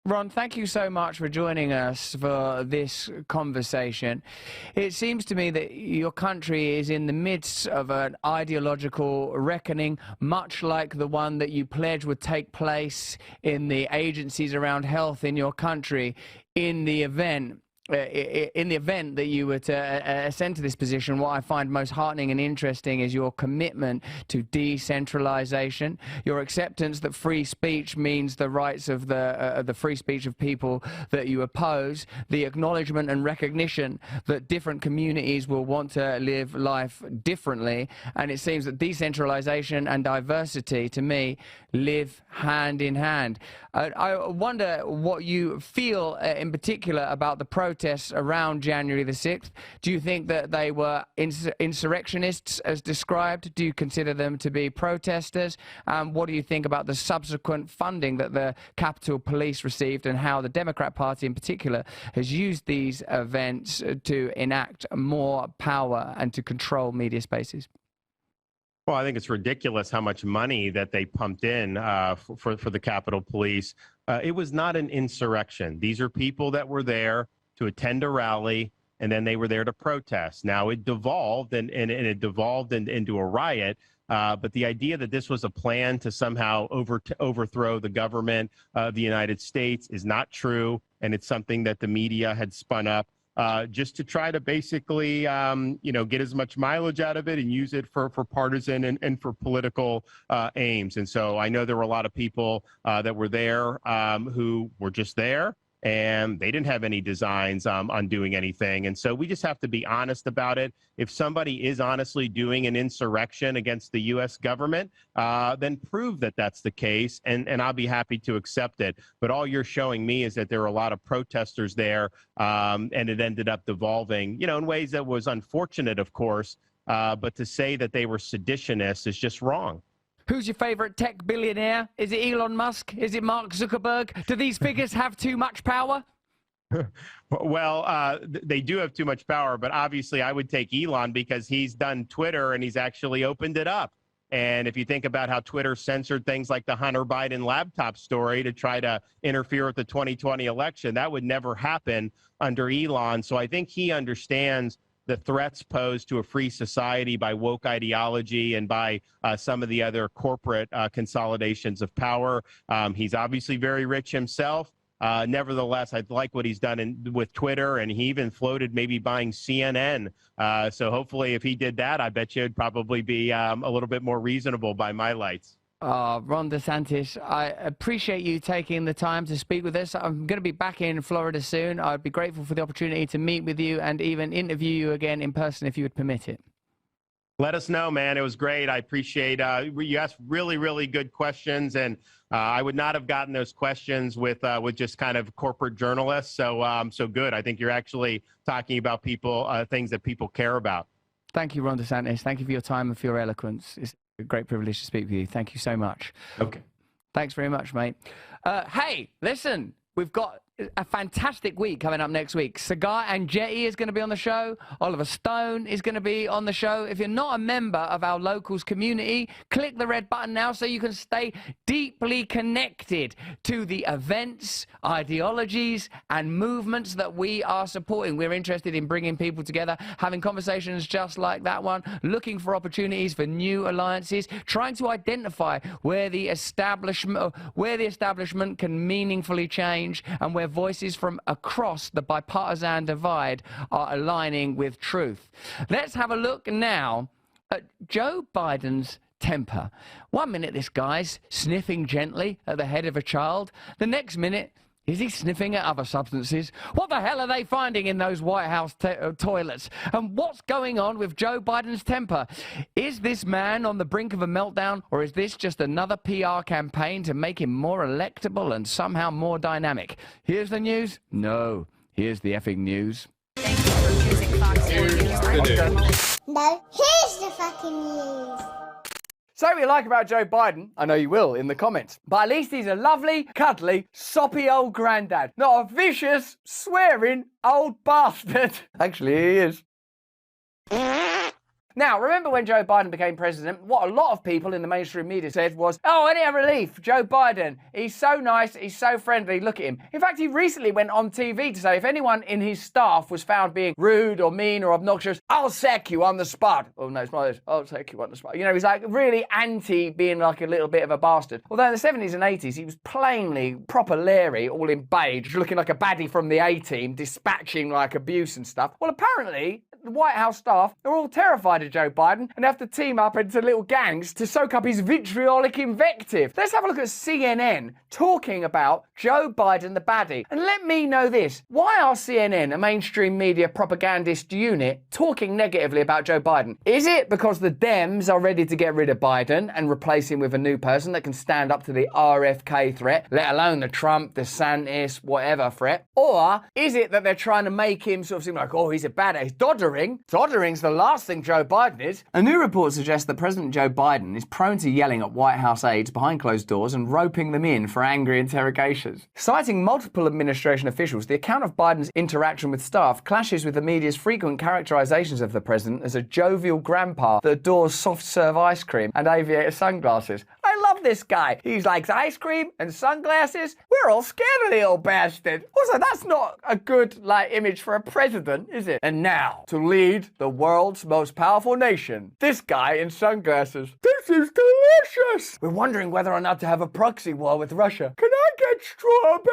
Ron, thank you so much for joining us for this conversation. It seems to me that your country is in the midst of an ideological reckoning, much like the one that you pledged would take place in the agencies around health in your country in the event that you were to ascend to this position. What I find most heartening and interesting is your commitment to decentralization, your acceptance that free speech means the rights of the free speech of people that you oppose, the acknowledgement and recognition that different communities will want to live life differently. And it seems that decentralization and diversity, to me, live hand in hand. I wonder what you feel in particular about the protests around January the 6th. Do you think that they were insurrectionists as described? Do you consider them to be protesters? What do you think about the subsequent funding that the Capitol Police received and how the Democrat Party in particular has used these events to enact more power and to control media spaces? Well, I think it's ridiculous how much money that they pumped in for the Capitol Police. It was not an insurrection. These are people that were there to attend a rally, and then they were there to protest. Now, it devolved, and it devolved into a riot. But the idea that this was a plan to somehow overthrow the government of the United States is not true, and it's something that the media had spun up. Just to try to basically, get as much mileage out of it and use it for partisan and for political aims. And so I know there were a lot of people that were there who were just there. and they didn't have any designs on doing anything. And so we just have to be honest about it. If somebody is honestly doing an insurrection against the U.S. government, then prove that that's the case, and I'll be happy to accept it. But all you're showing me is that there were a lot of protesters there, and it ended up devolving, in ways that was unfortunate, of course. But to say that they were seditionists is just wrong. Who's your favorite tech billionaire? Is it Elon Musk? Is it Mark Zuckerberg? Do these figures have too much power? Well, they do have too much power, but obviously I would take Elon because he's done Twitter and he's actually opened it up. And if you think about how Twitter censored things like the Hunter Biden laptop story to try to interfere with the 2020 election, that would never happen under Elon. So I think he understands the threats posed to a free society by woke ideology and by some of the other corporate consolidations of power. He's obviously very rich himself. Nevertheless, I like what he's done with Twitter, and he even floated maybe buying CNN. So hopefully if he did that, I bet you it'd probably be a little bit more reasonable by my lights. Ron DeSantis, I appreciate you taking the time to speak with us. I'm going to be back in Florida soon. I'd be grateful for the opportunity to meet with you and even interview you again in person if you would permit it. Let us know, man. It was great. I appreciate you asked really, really good questions, and I would not have gotten those questions with just kind of corporate journalists. So good. I think you're actually talking about things that people care about. Thank you, Ron DeSantis. Thank you for your time and for your eloquence. It's a great privilege to speak with you. Thank you so much. Okay. Thanks very much, mate. Hey, listen, we've got a fantastic week coming up next week. Cigar and Jetty is going to be on the show. Oliver Stone is going to be on the show. If you're not a member of our locals community, click the red button now so you can stay deeply connected to the events, ideologies, and movements that we are supporting. We're interested in bringing people together, having conversations just like that one, looking for opportunities for new alliances, trying to identify where the establishment can meaningfully change and where voices from across the bipartisan divide are aligning with truth. Let's have a look now at Joe Biden's temper. 1 minute this guy's sniffing gently at the head of a child. The next minute, is he sniffing at other substances? What the hell are they finding in those White House toilets? And what's going on with Joe Biden's temper? Is this man on the brink of a meltdown, or is this just another PR campaign to make him more electable and somehow more dynamic? Here's the news? No. Here's the effing news. Thank you for choosing FAUCI. No, here's the fucking news. Say what you like about Joe Biden, I know you will in the comments, but at least he's a lovely, cuddly, soppy old granddad, not a vicious, swearing old bastard. Actually, he is. Now, remember when Joe Biden became president, what a lot of people in the mainstream media said was, oh, any relief, Joe Biden, he's so nice, he's so friendly, look at him. In fact, he recently went on TV to say if anyone in his staff was found being rude or mean or obnoxious, I'll sack you on the spot. Oh, no, it's not this. I'll sack you on the spot. You know, he's like really anti being like a little bit of a bastard. Although in the 70s and 80s, he was plainly proper Larry, all in beige, looking like a baddie from the A-Team, dispatching like abuse and stuff. Well, apparently, the White House staff are all terrified of Joe Biden and have to team up into little gangs to soak up his vitriolic invective. Let's have a look at CNN talking about Joe Biden the baddie. And let me know this. Why are CNN, a mainstream media propagandist unit, talking negatively about Joe Biden? Is it because the Dems are ready to get rid of Biden and replace him with a new person that can stand up to the RFK threat, let alone the Trump, DeSantis, whatever threat? Or is it that they're trying to make him sort of seem like, oh, he's a badass, he's doddering? Doddering's the last thing Joe Biden is. A new report suggests that President Joe Biden is prone to yelling at White House aides behind closed doors and roping them in for angry interrogations. Citing multiple administration officials, the account of Biden's interaction with staff clashes with the media's frequent characterizations of the president as a jovial grandpa that adores soft-serve ice cream and aviator sunglasses. I love this guy. He likes ice cream and sunglasses. We're all scared of the old bastard. Also, that's not a good, image for a president, is it? And now, to lead the world's most powerful nation, this guy in sunglasses. This This is delicious. We're wondering whether or not to have a proxy war with Russia. Can I get strawberry?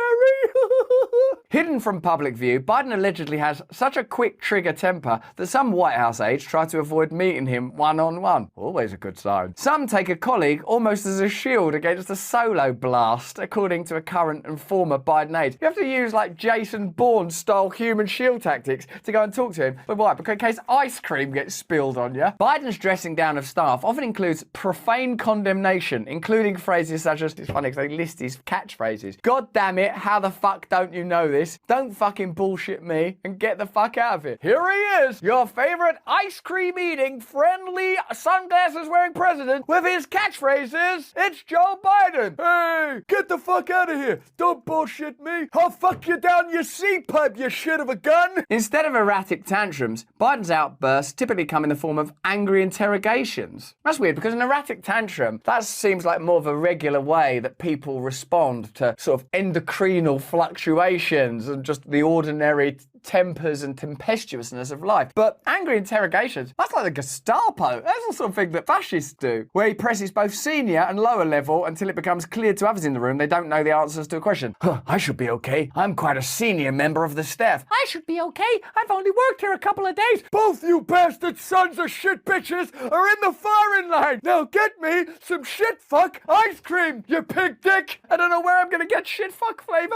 Hidden from public view, Biden allegedly has such a quick trigger temper that some White House aides try to avoid meeting him one-on-one. Always a good sign. Some take a colleague almost as a shield against a solo blast, according to a current and former Biden aide. You have to use like Jason Bourne-style human shield tactics to go and talk to him. But why? Because in case ice cream gets spilled on you. Biden's dressing down of staff often includes profane condemnation, including phrases such as, it's funny because they list his catchphrases. God damn it, how the fuck don't you know this? Don't fucking bullshit me and get the fuck out of here. Here he is, your favorite ice cream eating, friendly, sunglasses wearing president with his catchphrases. It's Joe Biden. Hey, get the fuck out of here. Don't bullshit me. I'll fuck you down your C-pipe, you shit of a gun. Instead of erratic tantrums, Biden's outbursts typically come in the form of angry interrogations. That's weird because an erratic tantrum, that seems like more of a regular way that people respond to sort of endocrinal fluctuations and just the ordinary tempers and tempestuousness of life. But angry interrogations, that's like the Gestapo. That's the sort of thing that fascists do, where he presses both senior and lower level until it becomes clear to others in the room they don't know the answers to a question. I should be okay. I'm quite a senior member of the staff. I should be okay. I've only worked here a couple of days. Both you bastard sons of shit bitches are in the firing line. Now get me some shit fuck ice cream, you pig dick. I don't know where I'm gonna get shit fuck flavor.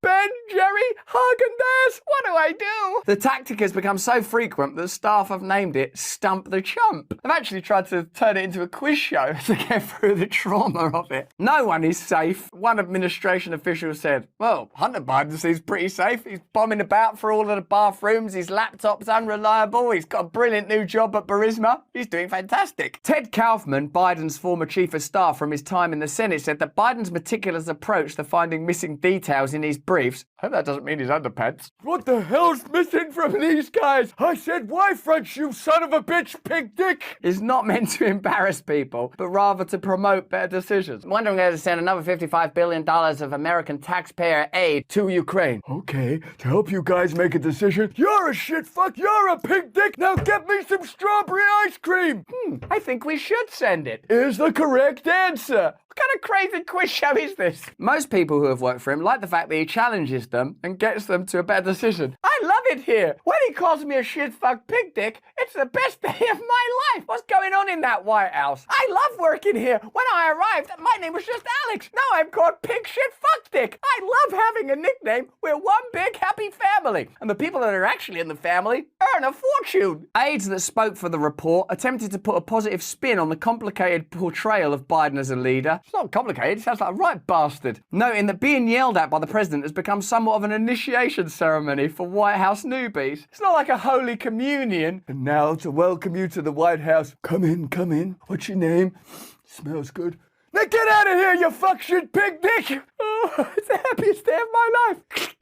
Ben, Jerry, Haagen-Dazs. What do I do? The tactic has become so frequent that staff have named it Stump the Chump. I've actually tried to turn it into a quiz show to get through the trauma of it. No one is safe. One administration official said, well, Hunter Biden seems pretty safe. He's bombing about for all of the bathrooms. His laptop's unreliable. He's got a brilliant new job at Burisma. He's doing fantastic. Ted Kaufman, Biden's former chief of staff from his time in the Senate, said that Biden's meticulous approach to finding missing details in his briefs, I hope that doesn't mean his underpants. What the hell's missing from these guys? I said Y-fronts, you son of a bitch, pig dick! Is not meant to embarrass people, but rather to promote better decisions. I'm wondering whether to send another $55 billion of American taxpayer aid to Ukraine. Okay, to help you guys make a decision, you're a shit fuck, you're a pig dick, now get me some strawberry ice cream! I think we should send it. Is the correct answer. What kind of crazy quiz show is this? Most people who have worked for him like the fact that he challenges them and gets them to a better decision. I love it here. When he calls me a shit fuck pig dick, it's the best day of my life. What's going on in that White House? I love working here. When I arrived, my name was just Alex. Now I'm called pig shit fuck dick. I love having a nickname. We're one big happy family. And the people that are actually in the family earn a fortune. Aides that spoke for the report attempted to put a positive spin on the complicated portrayal of Biden as a leader. It's not complicated, it sounds like a right bastard. Noting that being yelled at by the president has become somewhat of an initiation ceremony for White House newbies. It's not like a holy communion. And now to welcome you to the White House. Come in. What's your name? Smells good. Now get out of here, you fuck shit pig dick! Oh, it's the happiest day of my life.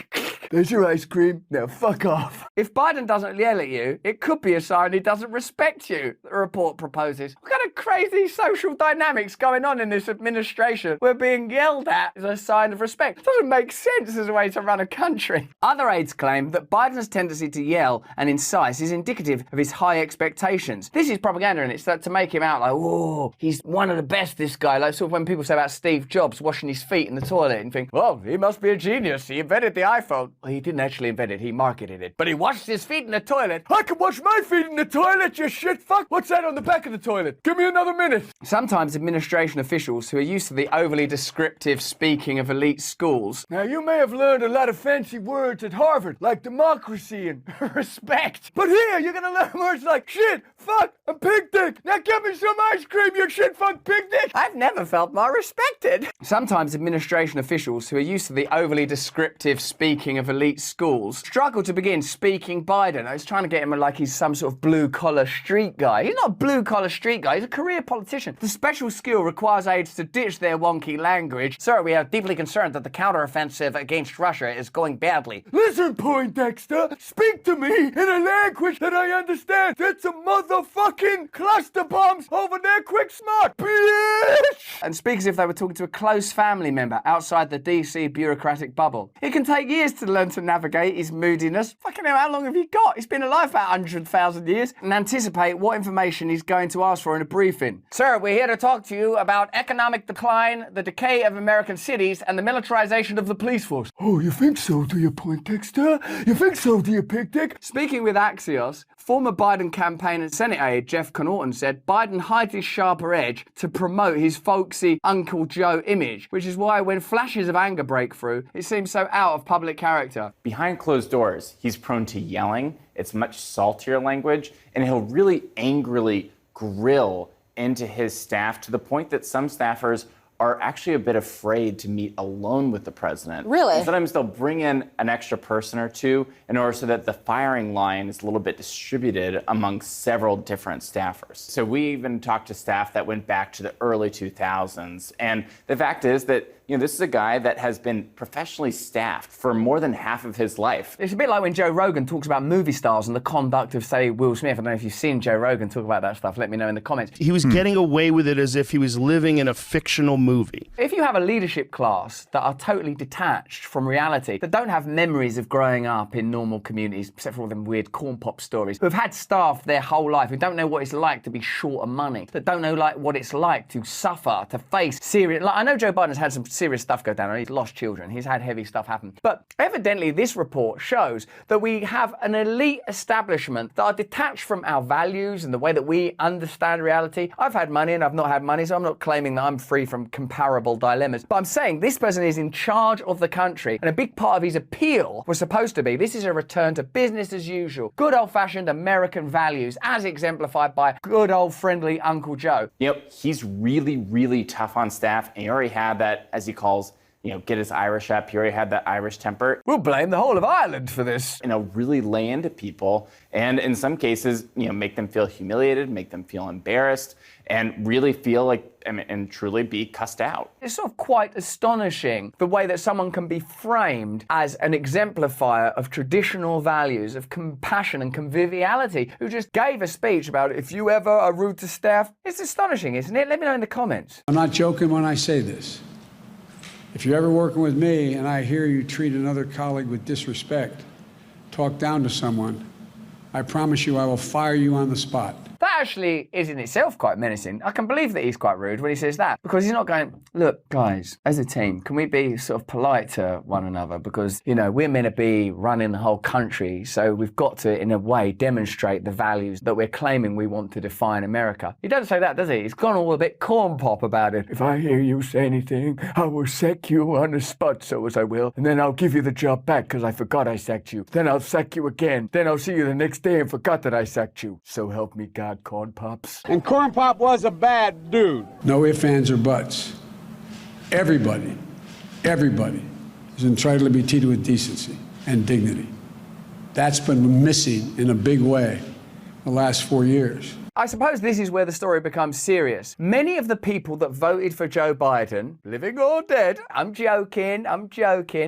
There's your ice cream. Now fuck off. If Biden doesn't yell at you, it could be a sign he doesn't respect you, the report proposes. What kind of crazy social dynamics going on in this administration where being yelled at is a sign of respect? It doesn't make sense as a way to run a country. Other aides claim that Biden's tendency to yell and incite is indicative of his high expectations. This is propaganda, and it's to make him out like, oh, he's one of the best, this guy. Like sort of when people say about Steve Jobs washing his feet in the toilet and think, well, he must be a genius. He invented the iPhone. Well, he didn't actually invent it. He marketed it. But he washed his feet in the toilet. I can wash my feet in the toilet, you shit fuck. What's that on the back of the toilet? Give me another minute. Sometimes administration officials who are used to the overly descriptive speaking of elite schools. Now, you may have learned a lot of fancy words at Harvard, like democracy and respect. But here, you're going to learn words like shit, fuck, and pig dick. Now, give me some ice cream, you shit fuck pig dick. I've never felt more respected. Sometimes administration officials who are used to the overly descriptive speaking of elite schools struggle to begin speaking Biden. I was trying to get him like he's some sort of blue-collar street guy. He's not a blue-collar street guy. He's a career politician. The special skill requires aides to ditch their wonky language. Sir, we are deeply concerned that the counteroffensive against Russia is going badly. Listen, Poindexter, speak to me in a language that I understand. That's a motherfucking cluster bombs over there, quick smart, bitch! And speak as if they were talking to a close family member outside the DC bureaucratic bubble. It can take years years to learn to navigate his moodiness. Fucking hell, how long have you got? He's been alive for 100,000 years. And anticipate what information he's going to ask for in a briefing. Sir, we're here to talk to you about economic decline, the decay of American cities, and the militarization of the police force. Oh, you think so, do you, Poindexter? You think so, do you, Pig Dick? Speaking with Axios, former Biden campaign and Senate aide Jeff Connaughton said Biden hides his sharper edge to promote his folksy Uncle Joe image, which is why when flashes of anger break through, it seems so out of public character. Behind closed doors, he's prone to yelling. It's much saltier language, and he'll really angrily grill into his staff to the point that some staffers are actually a bit afraid to meet alone with the president. Really? And sometimes they'll bring in an extra person or two in order so that the firing line is a little bit distributed among several different staffers. So we even talked to staff that went back to the early 2000s. And the fact is that this is a guy that has been professionally staffed for more than half of his life. It's a bit like when Joe Rogan talks about movie stars and the conduct of, say, Will Smith. I don't know if you've seen Joe Rogan talk about that stuff. Let me know in the comments. He was getting away with it as if he was living in a fictional movie. If you have a leadership class that are totally detached from reality, that don't have memories of growing up in normal communities, except for all them weird corn pop stories, who have had staff their whole life, who don't know what it's like to be short of money, that don't know what it's like to suffer, to face serious... I know Joe Biden's had some serious stuff go down. He's lost children. He's had heavy stuff happen. But evidently, this report shows that we have an elite establishment that are detached from our values and the way that we understand reality. I've had money and I've not had money, so I'm not claiming that I'm free from comparable dilemmas. But I'm saying this person is in charge of the country, and a big part of his appeal was supposed to be this is a return to business as usual. Good old-fashioned American values, as exemplified by good old friendly Uncle Joe. He's really, really tough on staff, and he already had that, as he calls, get his Irish up. He already had that Irish temper. We'll blame the whole of Ireland for this. Really lay into people, and in some cases, make them feel humiliated, make them feel embarrassed, and really feel like, and truly be cussed out. It's sort of quite astonishing the way that someone can be framed as an exemplifier of traditional values, of compassion and conviviality, who just gave a speech about if you ever are rude to staff. It's astonishing, isn't it? Let me know in the comments. I'm not joking when I say this. If you're ever working with me and I hear you treat another colleague with disrespect, talk down to someone, I promise you I will fire you on the spot. That actually is in itself quite menacing. I can believe that he's quite rude when he says that, because he's not going, look, guys, as a team, can we be sort of polite to one another? Because, we're meant to be running the whole country, so we've got to, in a way, demonstrate the values that we're claiming we want to define America. He doesn't say that, does he? He's gone all a bit corn pop about it. If I hear you say anything, I will sack you on the spot, so as I will, and then I'll give you the job back because I forgot I sacked you. Then I'll sack you again. Then I'll see you the next day and forgot that I sacked you. So help me God, Corn Pops. And Corn Pop was a bad dude. No ifs, ands, or buts. Everybody is entitled to be treated with decency and dignity. That's been missing in a big way the last 4 years. I suppose this is where the story becomes serious. Many of the people that voted for Joe Biden, living or dead, I'm joking,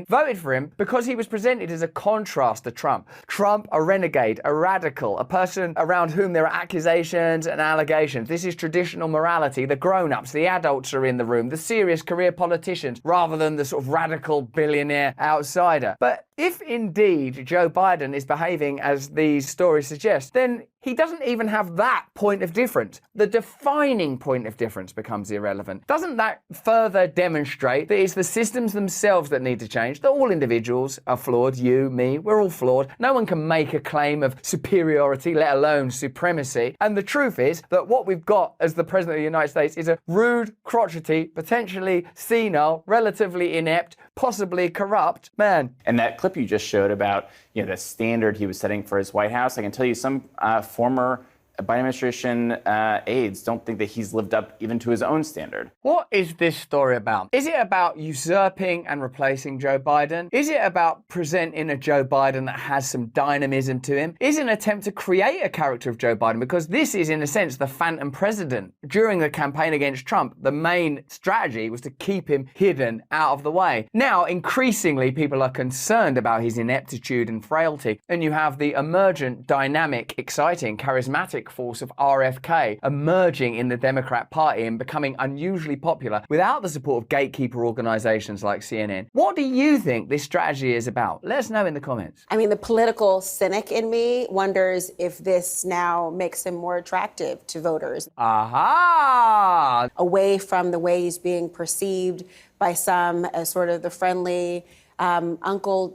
voted for him because he was presented as a contrast to Trump. Trump, a renegade, a radical, a person around whom there are accusations and allegations. This is traditional morality. The grown-ups, the adults are in the room, the serious career politicians, rather than the sort of radical billionaire outsider. But if indeed Joe Biden is behaving as these stories suggest, then he doesn't even have that point of difference. The defining point of difference becomes irrelevant. Doesn't that further demonstrate that it's the systems themselves that need to change, that all individuals are flawed, you, me, we're all flawed. No one can make a claim of superiority, let alone supremacy. And the truth is that what we've got as the President of the United States is a rude, crotchety, potentially senile, relatively inept, possibly corrupt man. And that clip you just showed about, the standard he was setting for his White House, I can tell you some former Biden administration aides don't think that he's lived up even to his own standard. What is this story about? Is it about usurping and replacing Joe Biden? Is it about presenting a Joe Biden that has some dynamism to him? Is it an attempt to create a character of Joe Biden? Because this is, in a sense, the phantom president. During the campaign against Trump, the main strategy was to keep him hidden out of the way. Now, increasingly, people are concerned about his ineptitude and frailty. And you have the emergent, dynamic, exciting, charismatic dramatic force of RFK emerging in the Democrat Party and becoming unusually popular without the support of gatekeeper organizations like CNN. What do you think this strategy is about? Let us know in the comments. I mean, the political cynic in me wonders if this now makes him more attractive to voters. Aha! Away from the way he's being perceived by some as sort of the friendly Uncle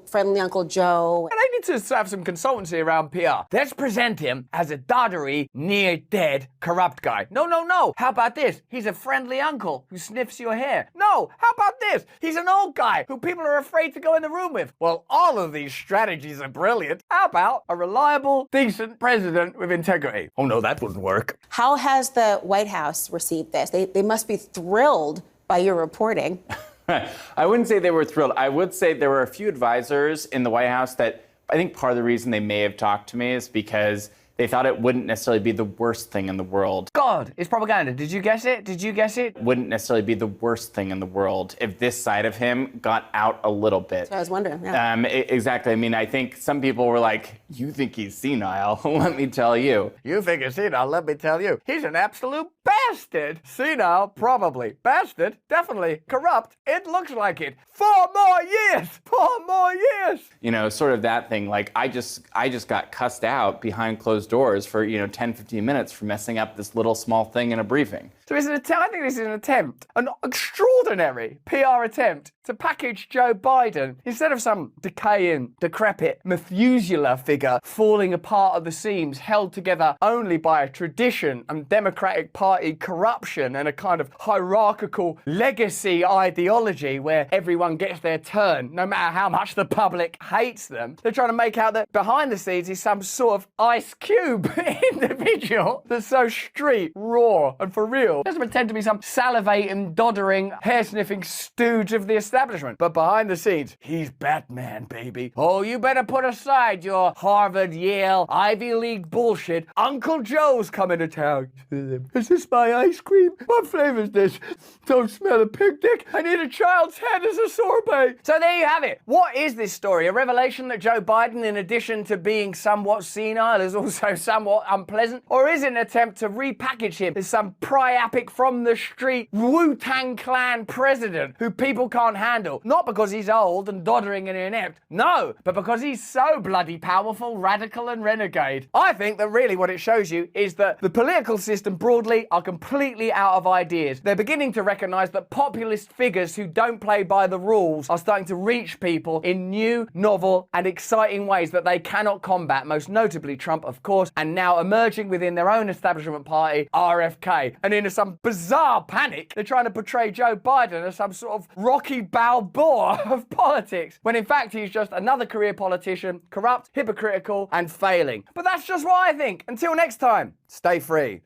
Joe. And they need to have some consultancy around PR. Let's present him as a doddery, near-dead, corrupt guy. No. How about this? He's a friendly uncle who sniffs your hair. No. How about this? He's an old guy who people are afraid to go in the room with. Well, all of these strategies are brilliant. How about a reliable, decent president with integrity? Oh, no, that wouldn't work. How has the White House received this? They must be thrilled by your reporting. I wouldn't say they were thrilled. I would say there were a few advisors in the White House that I think part of the reason they may have talked to me is because they thought it wouldn't necessarily be the worst thing in the world. God, it's propaganda. Did you guess it? Did you guess it? Wouldn't necessarily be the worst thing in the world if this side of him got out a little bit. That's what I was wondering. Yeah. Exactly. I mean, I think some people were like, you think he's senile? Let me tell you. You think he's senile? Let me tell you. He's an absolute bastard. Senile? Probably. Bastard? Definitely. Corrupt? It looks like it. 4 more years! 4 more years! You know, sort of that thing. Like, I just got cussed out behind closed doors for, 10, 15 minutes for messing up this little small thing in a briefing. So it's I think this is an attempt, an extraordinary PR attempt to package Joe Biden instead of some decaying, decrepit Methuselah figure falling apart at the seams, held together only by a tradition and Democratic Party corruption and a kind of hierarchical legacy ideology where everyone gets their turn, no matter how much the public hates them. They're trying to make out that behind the scenes is some sort of Ice Cube individual that's so street, raw, and for real. Doesn't pretend to be some salivating, doddering, hair-sniffing stooge of the establishment. But behind the scenes, he's Batman, baby. Oh, you better put aside your Harvard, Yale, Ivy League bullshit. Uncle Joe's coming to town. Is this my ice cream? What flavor's this? Don't smell a pig dick. I need a child's head as a sorbet. So there you have it. What is this story? A revelation that Joe Biden, in addition to being somewhat senile, is also somewhat unpleasant? Or is it an attempt to repackage him as some priapic from the street Wu-Tang Clan president who people can't handle? Not because he's old and doddering and inept. No, but because he's so bloody powerful, radical and renegade. I think that really what it shows you is that the political system broadly are completely out of ideas. They're beginning to recognize that populist figures who don't play by the rules are starting to reach people in new, novel and exciting ways that they cannot combat, most notably Trump, of course, and now emerging within their own establishment party, RFK. And in some bizarre panic, they're trying to portray Joe Biden as some sort of Rocky Balboa of politics, when in fact he's just another career politician, corrupt, hypocritical, and failing. But that's just what I think. Until next time, stay free.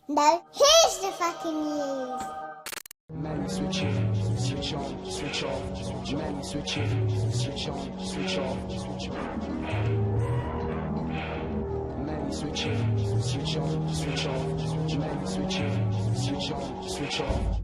No, here's the fucking news. Man, switch in, switch on, switch off. Man, switch in, switch on, switch off, switch on. Man, switch in, switch on, switch off. Man, switch in, switch on, switch off.